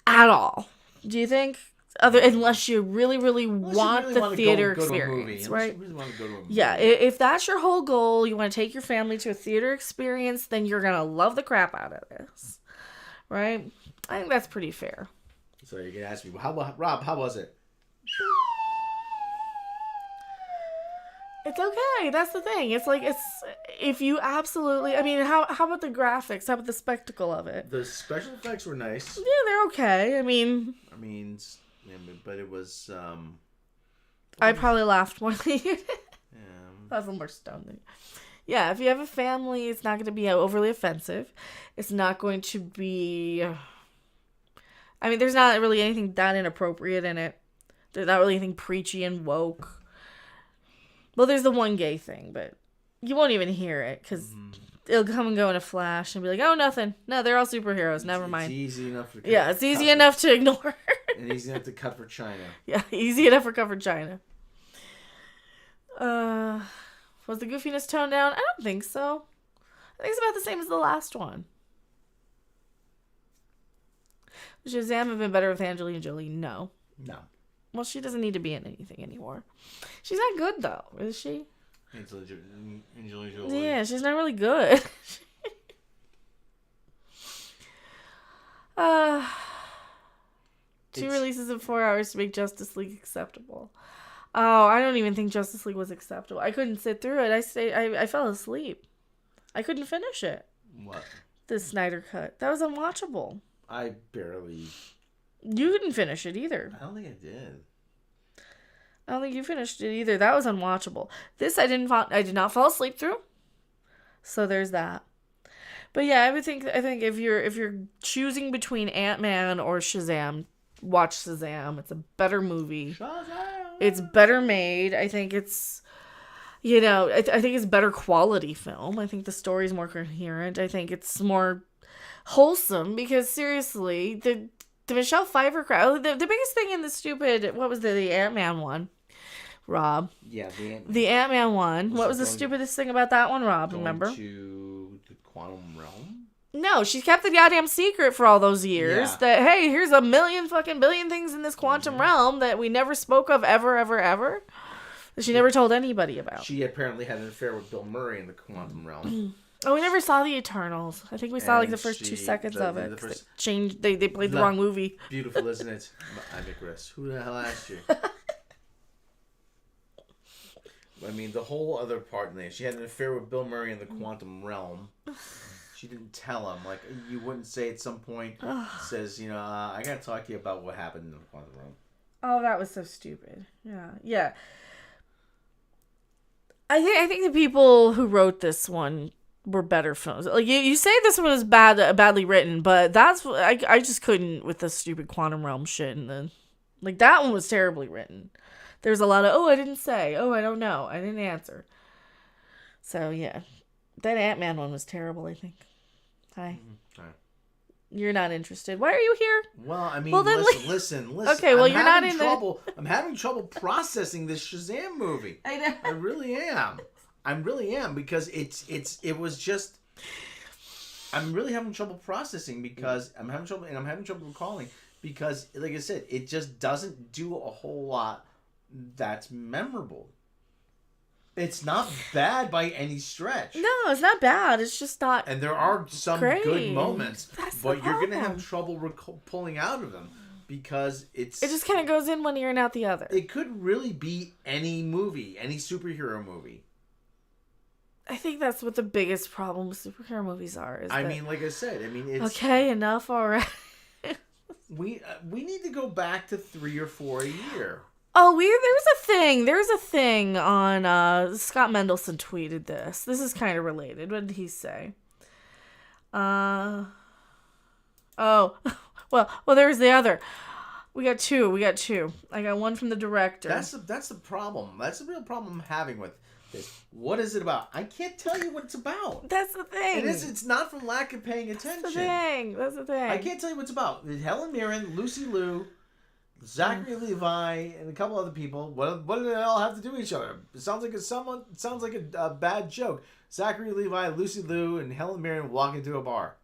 at all. Do you think? Unless you really, really want the theater experience, right? Yeah, if that's your whole goal, you want to take your family to a theater experience, then you're gonna love the crap out of this, right? I think that's pretty fair. So you're gonna ask me, Rob? How was it? It's okay. That's the thing. It's like if you absolutely. I mean, how about the graphics? How about the spectacle of it? The special effects were nice. Yeah, they're okay. I mean, but it was. I probably laughed more than you did. Yeah. I was a little more stoned than you. Yeah, if you have a family, it's not going to be overly offensive. It's not going to be... I mean, there's not really anything that inappropriate in it. There's not really anything preachy and woke. Well, there's the one gay thing, but you won't even hear it because it'll come and go in a flash and be like, oh, nothing. No, they're all superheroes. Never mind. It's easy enough to Yeah, it's easy enough to ignore. And easy enough to cut for China. Yeah, easy enough for cover China. Was the goofiness toned down? I don't think so. I think it's about the same as the last one. Shazam have been better with Angelina Jolie? No. No. Well, she doesn't need to be in anything anymore. She's not good, though, is she? Angelina Jolie. Yeah, she's not really good. Two releases in 4 hours to make Justice League acceptable. Oh, I don't even think Justice League was acceptable. I couldn't sit through it. I fell asleep. I couldn't finish it. What? The Snyder Cut. That was unwatchable. I barely... You couldn't finish it either. I don't think I did. I don't think you finished it either. That was unwatchable. This I did not fall asleep through. So there's that. But yeah, I think if you're choosing between Ant-Man or Shazam, watch Shazam. It's a better movie. Shazam! It's better made. I think it's I think it's better quality film. I think the story's more coherent. I think it's more wholesome because seriously, the Michelle Pfeiffer crowd. The biggest thing in the stupid, what was the Ant-Man one? Rob. Yeah, the Ant-Man one. What was the stupidest thing about that one, Rob? Remember? To the quantum realm? No, she kept the goddamn secret for all those years. Yeah. That hey, here's a billion things in this quantum realm that we never spoke of ever. That she never told anybody about. She apparently had an affair with Bill Murray in the quantum realm. Oh, we never saw the Eternals. I think we saw like the first 2 seconds of it. They played the wrong movie. Beautiful, isn't it? I'm Icarus. Who the hell asked you? I mean, the whole other part in there. She had an affair with Bill Murray in the quantum realm. She didn't tell him. Like, you wouldn't say at some point, says, I got to talk to you about what happened in the quantum realm. Oh, that was so stupid. Yeah. I think the people who wrote this one were better films. Like you say this one was badly written, but that's I just couldn't with the stupid quantum realm shit, and then like that one was terribly written. There's a lot of I didn't say, I don't know, I didn't answer. So yeah, that Ant-Man one was terrible. I think. Hi. Hi. You're not interested. Why are you here? Well, I mean, then listen. Okay, well, you're not in trouble. I'm having trouble processing this Shazam movie. I know. I really am because it was just. I'm really having trouble processing because I'm having trouble recalling because, like I said, it just doesn't do a whole lot that's memorable. It's not bad by any stretch. No, it's not bad. It's just not. And there are some great. Good moments, That's but you're going to problem. have trouble pulling out of them because It just kind of goes in one ear and out the other. It could really be any movie, any superhero movie. I think that's what the biggest problem with superhero movies are. I mean, like I said, it's okay. Enough already. we need to go back to 3 or 4 a year. Oh, there's a thing on, Scott Mendelson tweeted this. This is kind of related. What did he say? Well, there's the other. We got two. I got one from the director. That's the problem. That's the real problem I'm having with this. What is it about? I can't tell you what it's about. That's the thing. It's not from lack of paying attention. That's the thing. I can't tell you what it's about. Helen Mirren, Lucy Liu, Zachary Levi, and a couple other people. What do they all have to do with each other? It sounds like a bad joke. Zachary Levi, Lucy Liu, and Helen Mirren walk into a bar.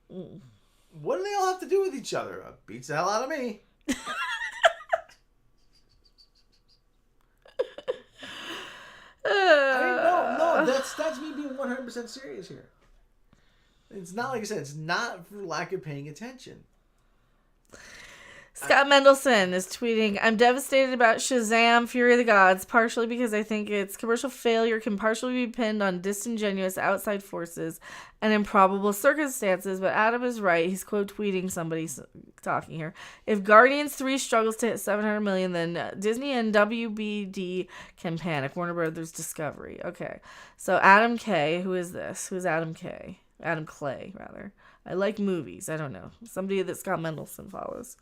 What do they all have to do with each other? Beats the hell out of me. No, that's me being 100% serious here. It's not like I said. It's not for lack of paying attention. Scott Mendelson is tweeting, I'm devastated about Shazam, Fury of the Gods, partially because I think its commercial failure can partially be pinned on disingenuous outside forces and improbable circumstances, but Adam is right. He's quote tweeting somebody talking here. If Guardians 3 struggles to hit 700 million, then Disney and WBD can panic. Warner Brothers Discovery. Okay. So Adam K. Who is this? Who is Adam K? Adam Clay, rather. I like movies. I don't know. Somebody that Scott Mendelson follows.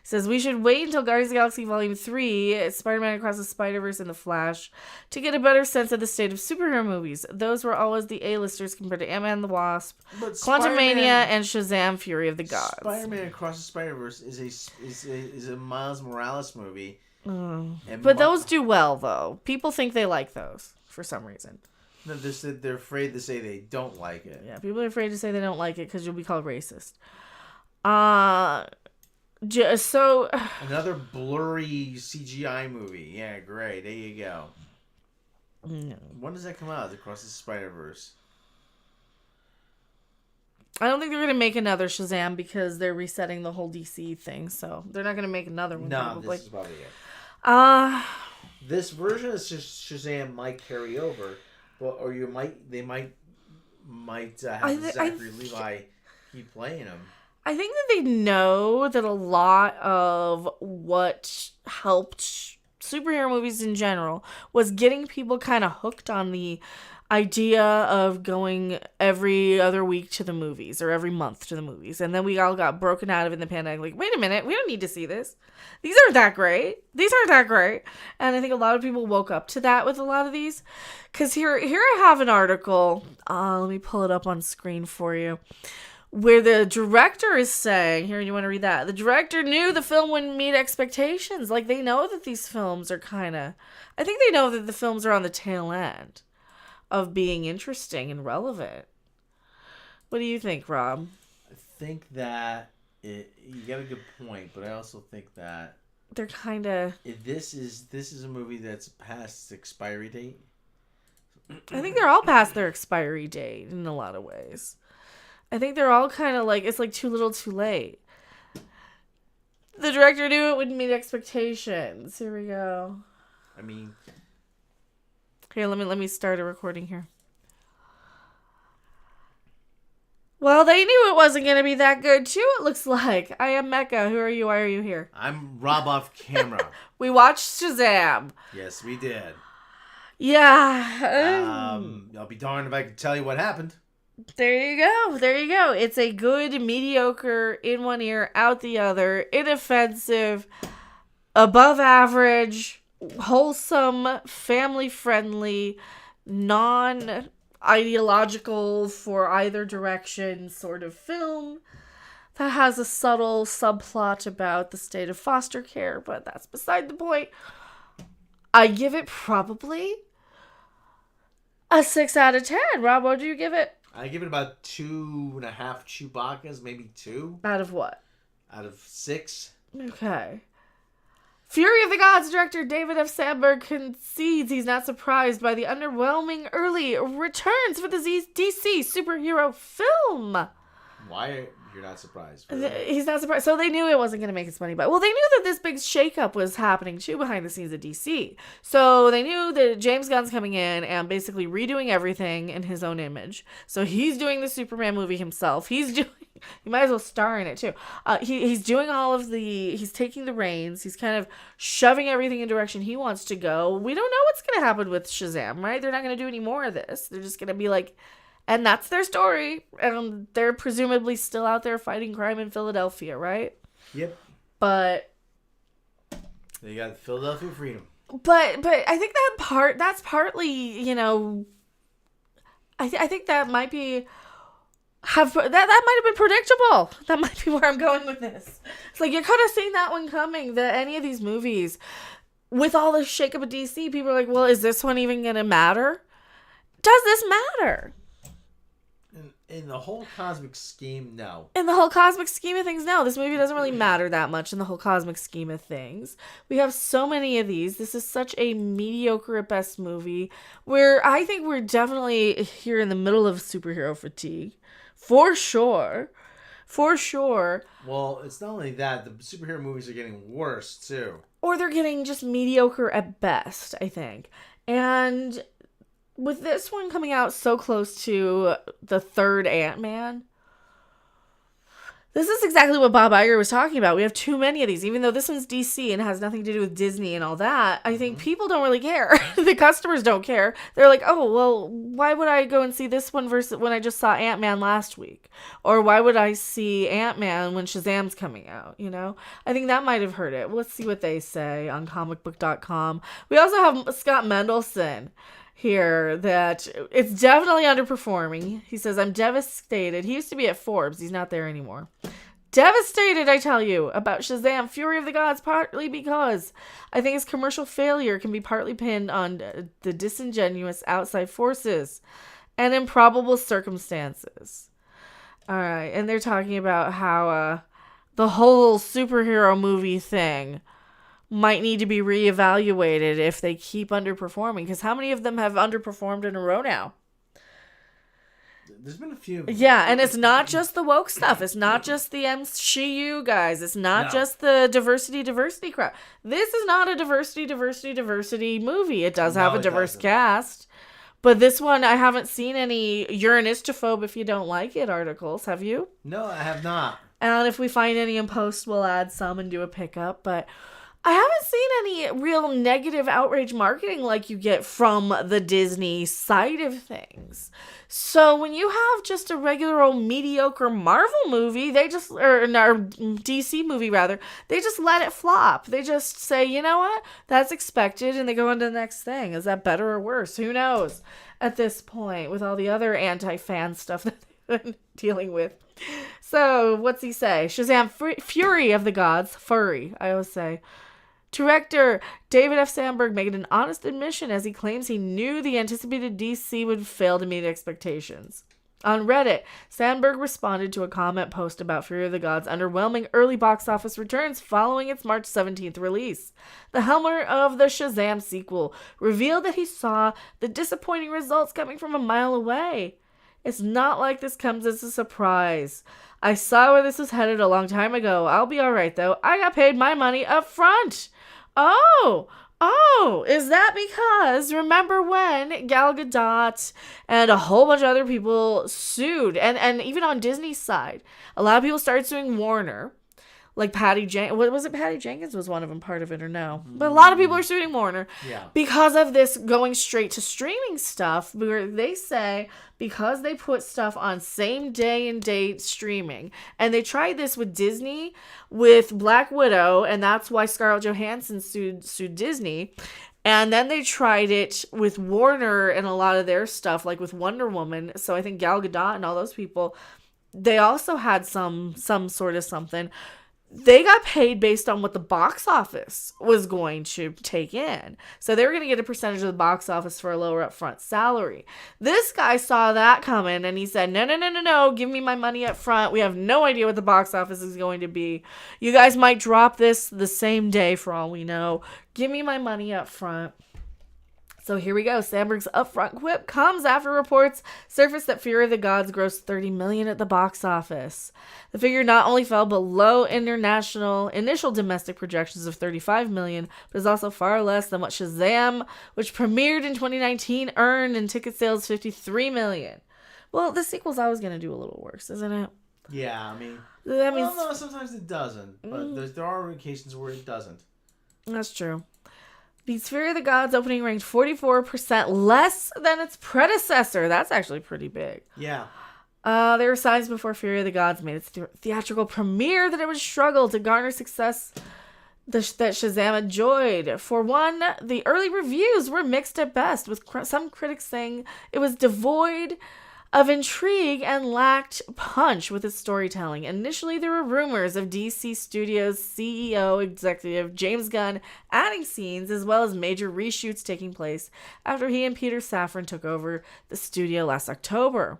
He says, we should wait until Guardians of the Galaxy Volume 3, Spider-Man Across the Spider-Verse, and The Flash to get a better sense of the state of superhero movies. Those were always the A-listers compared to Ant-Man and the Wasp, Quantumania, and Shazam, Fury of the Gods. Spider-Man Across the Spider-Verse is a Miles Morales movie. But those do well, though. People think they like those for some reason. No, they're afraid to say they don't like it. Yeah, people are afraid to say they don't like it because you'll be called racist. So another blurry CGI movie. Yeah, great. There you go. No. When does that come out? Across the Spider-Verse. I don't think they're going to make another Shazam because they're resetting the whole DC thing. So they're not going to make another one. No, probably. this is probably it. This version of Shazam might carry over, but they might have Zachary Levi keep playing him. I think that they know that a lot of what helped superhero movies in general was getting people kind of hooked on the idea of going every other week to the movies or every month to the movies. And then we all got broken out of it in the pandemic. Like, wait a minute, we don't need to see this. These aren't that great. And I think a lot of people woke up to that with a lot of these. Because here I have an article. Let me pull it up on screen for you. Where the director is saying, here, you want to read that? The director knew the film wouldn't meet expectations. Like, they know that these films are I think they know that the films are on the tail end of being interesting and relevant. What do you think, Rob? I think that you got a good point, but I also think that they're this is a movie that's past its expiry date. I think they're all past their expiry date in a lot of ways. I think they're all kind of like, it's like too little too late. The director knew it wouldn't meet expectations. Here we go. I mean, here, let me start a recording here. Well, they knew it wasn't going to be that good too, it looks like. I am Mecca. Who are you? Why are you here? I'm Rob off camera. We watched Shazam. Yes, we did. Yeah. I'll be darned if I can tell you what happened. There you go. It's a good, mediocre, in one ear, out the other, inoffensive, above average, wholesome, family-friendly, non-ideological for either direction sort of film that has a subtle subplot about the state of foster care, but that's beside the point. I give it probably a 6 out of 10. Rob, what do you give it? I give it about 2.5 Chewbacca's, maybe 2. Out of what? Out of 6. Okay. Fury of the Gods director David F. Sandberg concedes he's not surprised by the underwhelming early returns for the DC superhero film. Why you're not surprised? He's not surprised. So they knew it wasn't going to make its money back. Well, they knew that this big shakeup was happening too behind the scenes at DC. So they knew that James Gunn's coming in and basically redoing everything in his own image. So he's doing the Superman movie himself. He might as well star in it too. He's doing he's taking the reins. He's kind of shoving everything in direction he wants to go. We don't know what's going to happen with Shazam, right? They're not going to do any more of this. They're just going to be like, and that's their story. And they're presumably still out there fighting crime in Philadelphia, right? Yep. But they got Philadelphia Freedom. But I think that's partly, I think that might be that might have been predictable. That might be where I'm going with this. It's like you could have seen that one coming. That any of these movies, with all the shakeup of DC, people are like, well, is this one even gonna matter? Does this matter? In the whole cosmic scheme, no. In the whole cosmic scheme of things, no. This movie doesn't really matter that much in the whole cosmic scheme of things. We have so many of these. This is such a mediocre at best movie where I think we're definitely here in the middle of superhero fatigue. For sure. for sure. Well, it's not only that, the superhero movies are getting worse, too. Or they're getting just mediocre at best, I think. And with this one coming out so close to the third Ant-Man, this is exactly what Bob Iger was talking about. We have too many of these. Even though this one's DC and has nothing to do with Disney and all that, I think people don't really care. The customers don't care. They're like, oh, well, why would I go and see this one versus when I just saw Ant-Man last week? Or why would I see Ant-Man when Shazam's coming out, you know? I think that might have hurt it. Let's see what they say on comicbook.com. We also have Scott Mendelson here that it's definitely underperforming. He says, I'm devastated. He used to be at Forbes. He's not there anymore. Devastated, I tell you, about Shazam, Fury of the Gods, partly because I think his commercial failure can be partly pinned on the disingenuous outside forces and improbable circumstances. All right, and they're talking about how the whole superhero movie thing might need to be reevaluated if they keep underperforming. Because how many of them have underperformed in a row now? There's been a few. Yeah, and it's not just the woke stuff. It's not just the MCU guys. It's not just the diversity crap. This is not a diversity movie. It does have a diverse cast. But this one, I haven't seen any "you're an istophobe if you don't like it" articles. Have you? No, I have not. And if we find any in post, we'll add some and do a pickup. But I haven't seen any real negative outrage marketing like you get from the Disney side of things. So when you have just a regular old mediocre Marvel movie, or DC movie rather, they just let it flop. They just say, you know what, that's expected, and they go on to the next thing. Is that better or worse? Who knows at this point with all the other anti-fan stuff that they've been dealing with. So what's he say? Shazam, Fury of the Gods, furry, I always say. Director David F. Sandberg made an honest admission as he claims he knew the anticipated DC would fail to meet expectations. On Reddit, Sandberg responded to a comment post about Fury of the Gods' underwhelming early box office returns following its March 17th release. The helmer of the Shazam sequel revealed that he saw the disappointing results coming from a mile away. It's not like this comes as a surprise. I saw where this was headed a long time ago. I'll be alright though. I got paid my money up front. Oh, is that because remember when Gal Gadot and a whole bunch of other people sued, and even on Disney's side, a lot of people started suing Warner, like Patty Jenkins was one of them part of it or no? But a lot of people are suing Warner because of this going straight to streaming stuff, where they say because they put stuff on same day and date streaming, and they tried this with Disney with Black Widow, and that's why Scarlett Johansson sued Disney. And then they tried it with Warner and a lot of their stuff, like with Wonder Woman. So I think Gal Gadot and all those people, they also had some sort of something. They got paid based on what the box office was going to take in. So they were going to get a percentage of the box office for a lower upfront salary. This guy saw that coming and he said, no, give me my money up front. We have no idea what the box office is going to be. You guys might drop this the same day for all we know. Give me my money up front. So here we go. Sandberg's upfront quip comes after reports surfaced that Fury of the Gods grossed $30 million at the box office. The figure not only fell below initial domestic projections of $35 million, but is also far less than what Shazam, which premiered in 2019, earned in ticket sales $53 million. Well, the sequel's always going to do a little worse, isn't it? Yeah, I mean... no, sometimes it doesn't. But there are occasions where it doesn't. That's true. The Fury of the Gods opening ranked 44% less than its predecessor. That's actually pretty big. Yeah. There were signs before Fury of the Gods made its theatrical premiere that it would struggle to garner success that Shazam enjoyed. For one, the early reviews were mixed at best, with some critics saying it was devoid of intrigue and lacked punch with its storytelling. Initially, there were rumors of DC Studios CEO executive James Gunn adding scenes, as well as major reshoots taking place after he and Peter Safran took over the studio last October.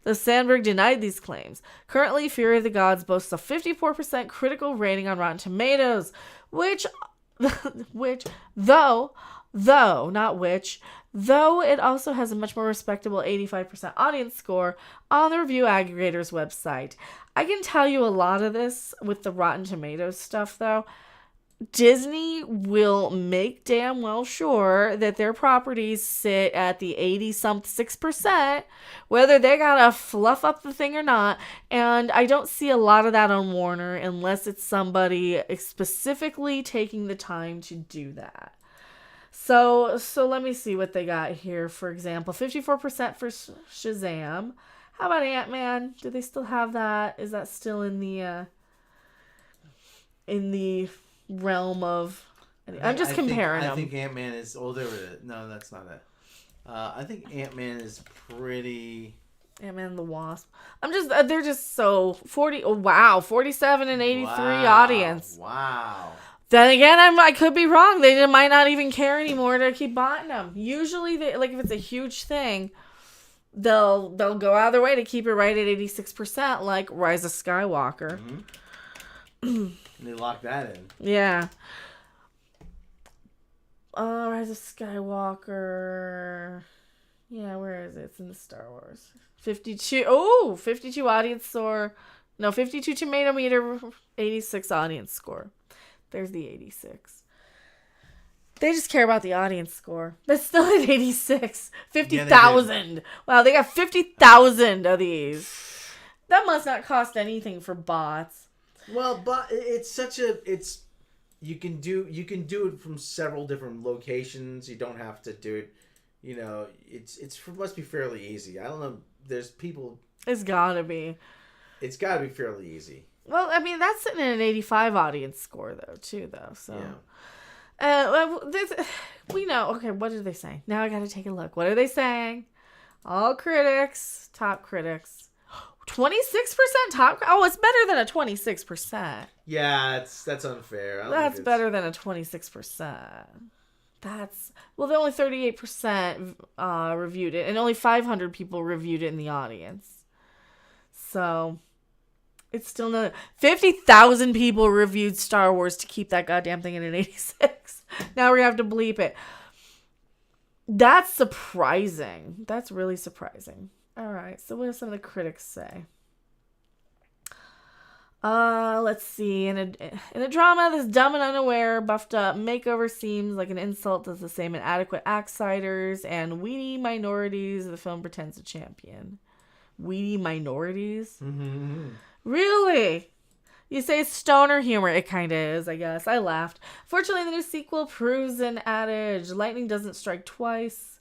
Though Sandberg denied these claims. Currently, Fury of the Gods boasts a 54% critical rating on Rotten Tomatoes, which though though, not which, though it also has a much more respectable 85% audience score on the review aggregator's website. I can tell you a lot of this with the Rotten Tomatoes stuff, though. Disney will make damn well sure that their properties sit at the 86%, whether they gotta fluff up the thing or not. And I don't see a lot of that on Warner unless it's somebody specifically taking the time to do that. So let me see what they got here. For example, 54% for Shazam. How about Ant-Man? Do they still have that? Is that still in the realm of... I'm just comparing them. I think Ant-Man is... Oh, there it is. No, that's not it. I think Ant-Man is pretty... Ant-Man and the Wasp. They're just so... 47 and 83 audience. Wow. Then again, I could be wrong. They might not even care anymore to keep buying them. Usually, if it's a huge thing, they'll go out of their way to keep it right at 86%, like Rise of Skywalker. Mm-hmm. They lock that in. Yeah. Rise of Skywalker. Yeah, where is it? It's in the Star Wars. 52. Oh, 52 audience score. No, 52 tomato meter, 86 audience score. There's the 86. They just care about the audience score. That's still at 86. 50,000. Yeah, wow, they got 50,000 of these. That must not cost anything for bots. Well, but you can do it from several different locations. You don't have to do it. It must be fairly easy. I don't know. There's people. It's gotta be. It's gotta be fairly easy. Well, I mean, that's sitting at an 85 audience score, though. So, yeah. We know. Okay, what are they saying? Now I got to take a look. What are they saying? All critics, top critics. 26% top. Oh, it's better than a 26%. Yeah, that's unfair. That's better than a 26%. The only 38% reviewed it, and only 500 people reviewed it in the audience. So... It's still not... 50,000 people reviewed Star Wars to keep that goddamn thing in an 86. Now we're going to have to bleep it. That's surprising. That's really surprising. All right. So what do some of the critics say? Let's see. In a drama, this dumb and unaware, buffed up makeover seems like an insult to the same inadequate outsiders and weedy minorities the film pretends to champion. Weedy minorities? Mm-hmm. Really? You say stoner humor. It kind of is, I guess. I laughed. Fortunately, the new sequel proves an adage. Lightning doesn't strike twice.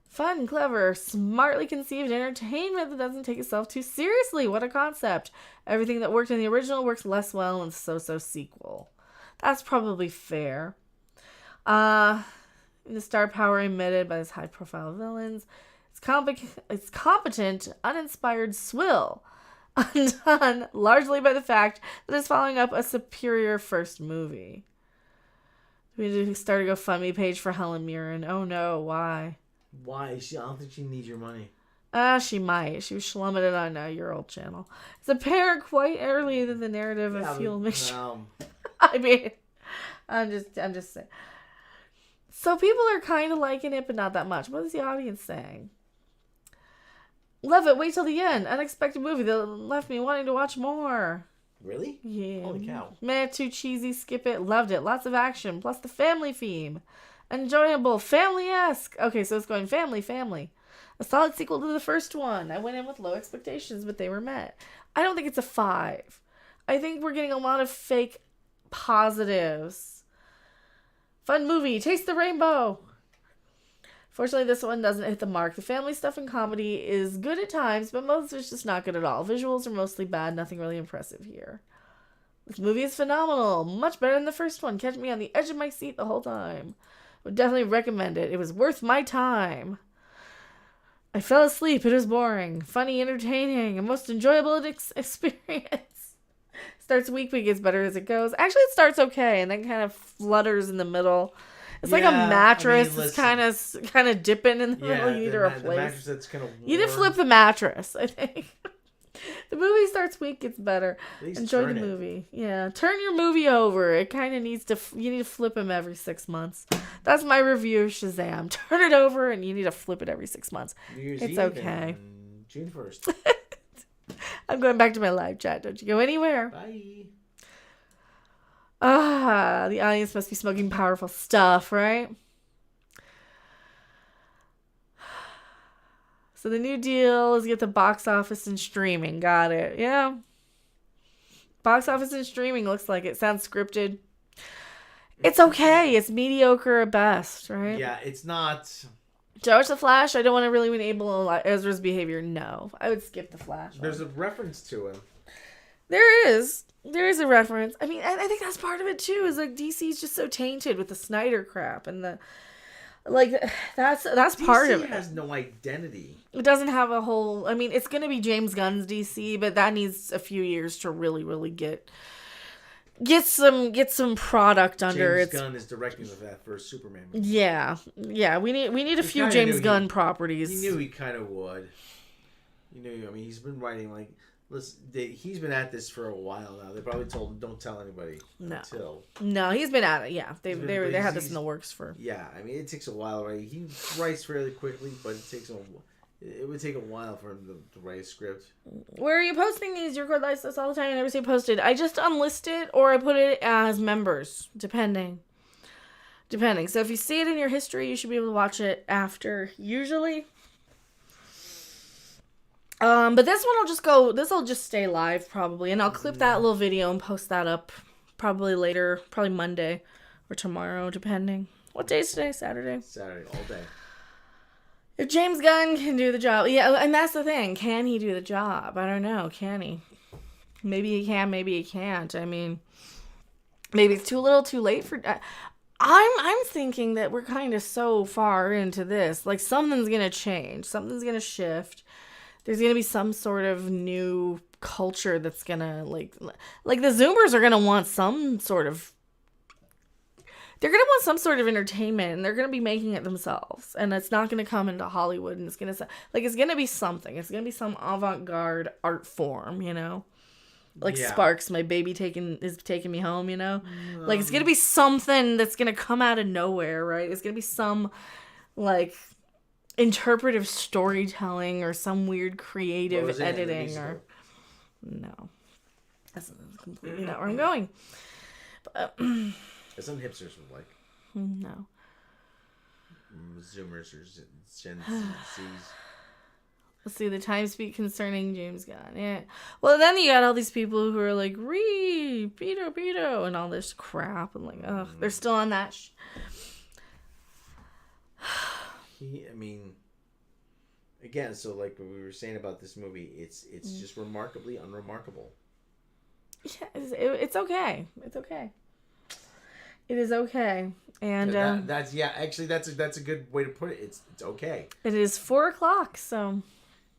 Fun, clever, smartly conceived entertainment that doesn't take itself too seriously. What a concept. Everything that worked in the original works less well in the so-so sequel. That's probably fair. The star power emitted by these high-profile villains. It's competent, uninspired swill. Undone largely by the fact that it's following up a superior first movie. We need to start a GoFundMe page for Helen Mirren. Oh no, why? Why? I don't think she needs your money. She might. She was slumming it on your old channel. It's apparent quite early that the narrative of Fuel Mission. I mean, I'm just saying. So people are kind of liking it, but not that much. What is the audience saying? Love it. Wait till the end. Unexpected movie that left me wanting to watch more. Really? Yeah. Holy cow. Meh, too cheesy. Skip it. Loved it. Lots of action. Plus the family theme. Enjoyable. Family-esque. Okay, so it's going family. A solid sequel to the first one. I went in with low expectations, but they were met. I don't think it's a 5. I think we're getting a lot of fake positives. Fun movie. Taste the rainbow. Fortunately, this one doesn't hit the mark. The family stuff and comedy is good at times, but most of it's just not good at all. Visuals are mostly bad. Nothing really impressive here. This movie is phenomenal. Much better than the first one. Kept me on the edge of my seat the whole time. Would definitely recommend it. It was worth my time. I fell asleep. It was boring. Funny, entertaining, a most enjoyable experience. Starts weak, but gets better as it goes. Actually, it starts okay, and then kind of flutters in the middle. It's like a mattress. It's kind of dipping in the middle. You need to replace. The mattress that's kind of warm. You need to flip the mattress, I think. The movie starts weak, gets better. At least Enjoy the turn it. movie. Yeah, turn your movie over. It kind of needs to. You need to flip him every 6 months. That's my review of Shazam. Turn it over, and you need to flip it every 6 months. New Year's It's Eve okay. and June 1st. I'm going back to my live chat. Don't you go anywhere. Bye. The audience must be smoking powerful stuff, right? So the new deal is get the box office and streaming. Got it. Yeah. Box office and streaming looks like it. Sounds scripted. It's okay. It's mediocre at best, right? Yeah, it's not. Did I watch The Flash? I don't want to really enable Ezra's behavior. No. I would skip The Flash. There's a reference to him. There is. There is a reference. I mean, I think that's part of it too. Is like DC's just so tainted with the Snyder crap and the that's part of DC it. has no identity. It doesn't have a whole. I mean, it's gonna be James Gunn's DC, but that needs a few years to really get some product under James its. Gunn is directing that first Superman movie. Yeah. We need a few kinda James knew Gunn properties. He knew he kind of would. You knew. I mean, he's been writing like. Listen, he's been at this for a while now. They probably told him, "Don't tell anybody." No. Until. No, he's been at it. Yeah, they But had this he's- in the works for. Yeah, I mean, it takes a while, right? He writes fairly quickly, but it would take a while for him to write a script. Where are you posting these? You record live stuff all the time. I never say posted. I just unlist it or I put it as members, depending. So if you see it in your history, you should be able to watch it after, usually. But this one will just stay live probably, and I'll clip that little video and post that up probably later, probably Monday or tomorrow, depending. What day is today? Saturday. Saturday, all day. If James Gunn can do the job, yeah, and that's the thing. Can he do the job? I don't know. Can he? Maybe he can. Maybe he can't. I mean, maybe it's too little, too late for. I'm thinking that we're kind of so far into this, like something's gonna change, something's gonna shift. There's gonna be some sort of new culture that's gonna like the Zoomers are gonna want some sort of. They're going to want some sort of entertainment, and they're going to be making it themselves. And it's not going to come into Hollywood, and it's going to be something. It's going to be some avant-garde art form, you know? Like Yeah. Sparks, my baby is taking me home, you know? Like, it's going to be something that's going to come out of nowhere, right? It's going to be some, like, interpretive storytelling or some weird creative Was it in the editing musical? or... No. That's completely not where I'm going. But... That's some hipsters would like. No. Zoomers or Gen Z's. Let's see the time speak concerning James Gunn. Yeah. Well, then you got all these people who are like, pedo, and all this crap. And like, ugh, they're still on that. I mean, again, so like what we were saying about this movie, it's just remarkably unremarkable. Yeah, it's okay. It's okay. It is okay. And That's a good way to put it. It's okay. it is 4:00, so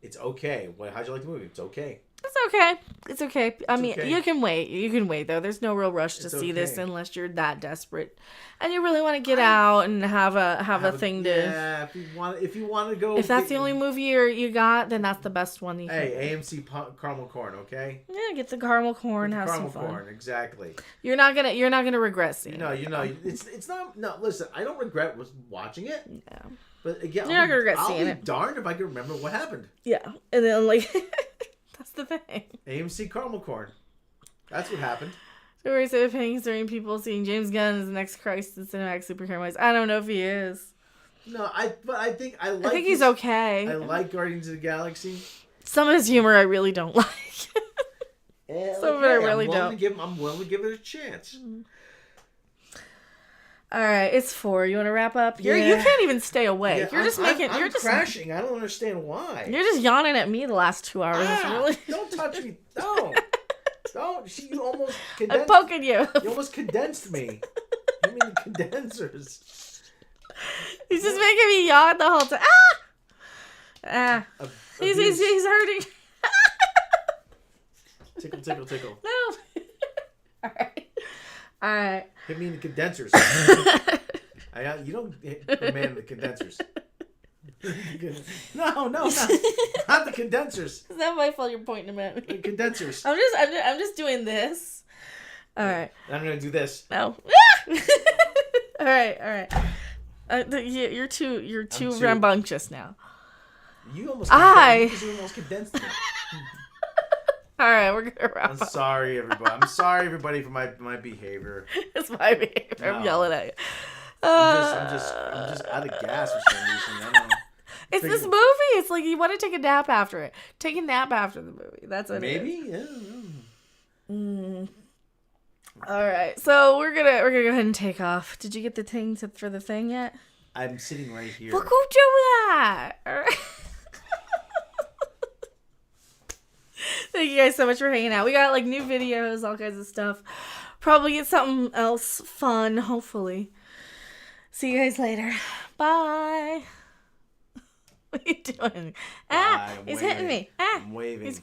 It's okay. How'd you like the movie? It's okay. it's okay. It's okay. I mean, okay. you can wait. You can wait, though. There's no real rush to It's see this okay. unless you're that desperate. And you really want to get out and have a thing to... Yeah, if you want to go. If that's the only movie you got, then that's the best one you can. Hey, AMC caramel corn, okay? Yeah, get the caramel corn, have Caramel some fun. corn, exactly. You're not gonna regret seeing it. It's not. No, listen, I don't regret watching it. Yeah. But again, You're not gonna regret seeing I'll it. be darned if I can remember what happened. Yeah, and then like that's the thing. AMC caramel corn. That's what happened. So we're so paying concerning people seeing James Gunn as the next Christ in cinematic superhero movies. I don't know if he is. No, I think I think he's okay. I like Guardians of the Galaxy. Some of his humor I really don't like. Some of it I really don't. I'm willing to give it a chance. All right, it's 4. You want to wrap up? You Yeah. can't even stay awake. Yeah, You're just making. I'm You're just crashing. I don't understand why. You're just yawning at me the last 2 hours. It's really. Don't touch me. Don't. Don't. You almost I'm condensed. poking you. You almost condensed me. You mean the condensers? He's just making me yawn the whole time. Ah! He's hurting. Tickle, tickle, tickle. No. All right. Hit me in the condensers. You don't hit the man in the condensers. No, not the condensers. Is that my fault? You're pointing them at The me. condensers. I'm just doing this. All right. I'm gonna do this. No. All right. You're too rambunctious now. You almost condensed it. All right, we're gonna wrap I'm up. sorry, everybody. I'm sorry, everybody, for my behavior. It's my behavior. No. I'm yelling at you. I'm just out of gas for some reason. I don't know. It's this movie. It's like you want to take a nap after it. Take a nap after the movie. That's what Maybe. it is. Mm. All right, so we're gonna go ahead and take off. Did you get the thing for the thing yet? I'm sitting right here. Well, go do that. All right. Thank you guys so much for hanging out. We got like new videos, all kinds of stuff. Probably get something else fun, hopefully. See you guys later. Bye. What are you doing? Bye, I'm He's waving. hitting me. I'm waving. He's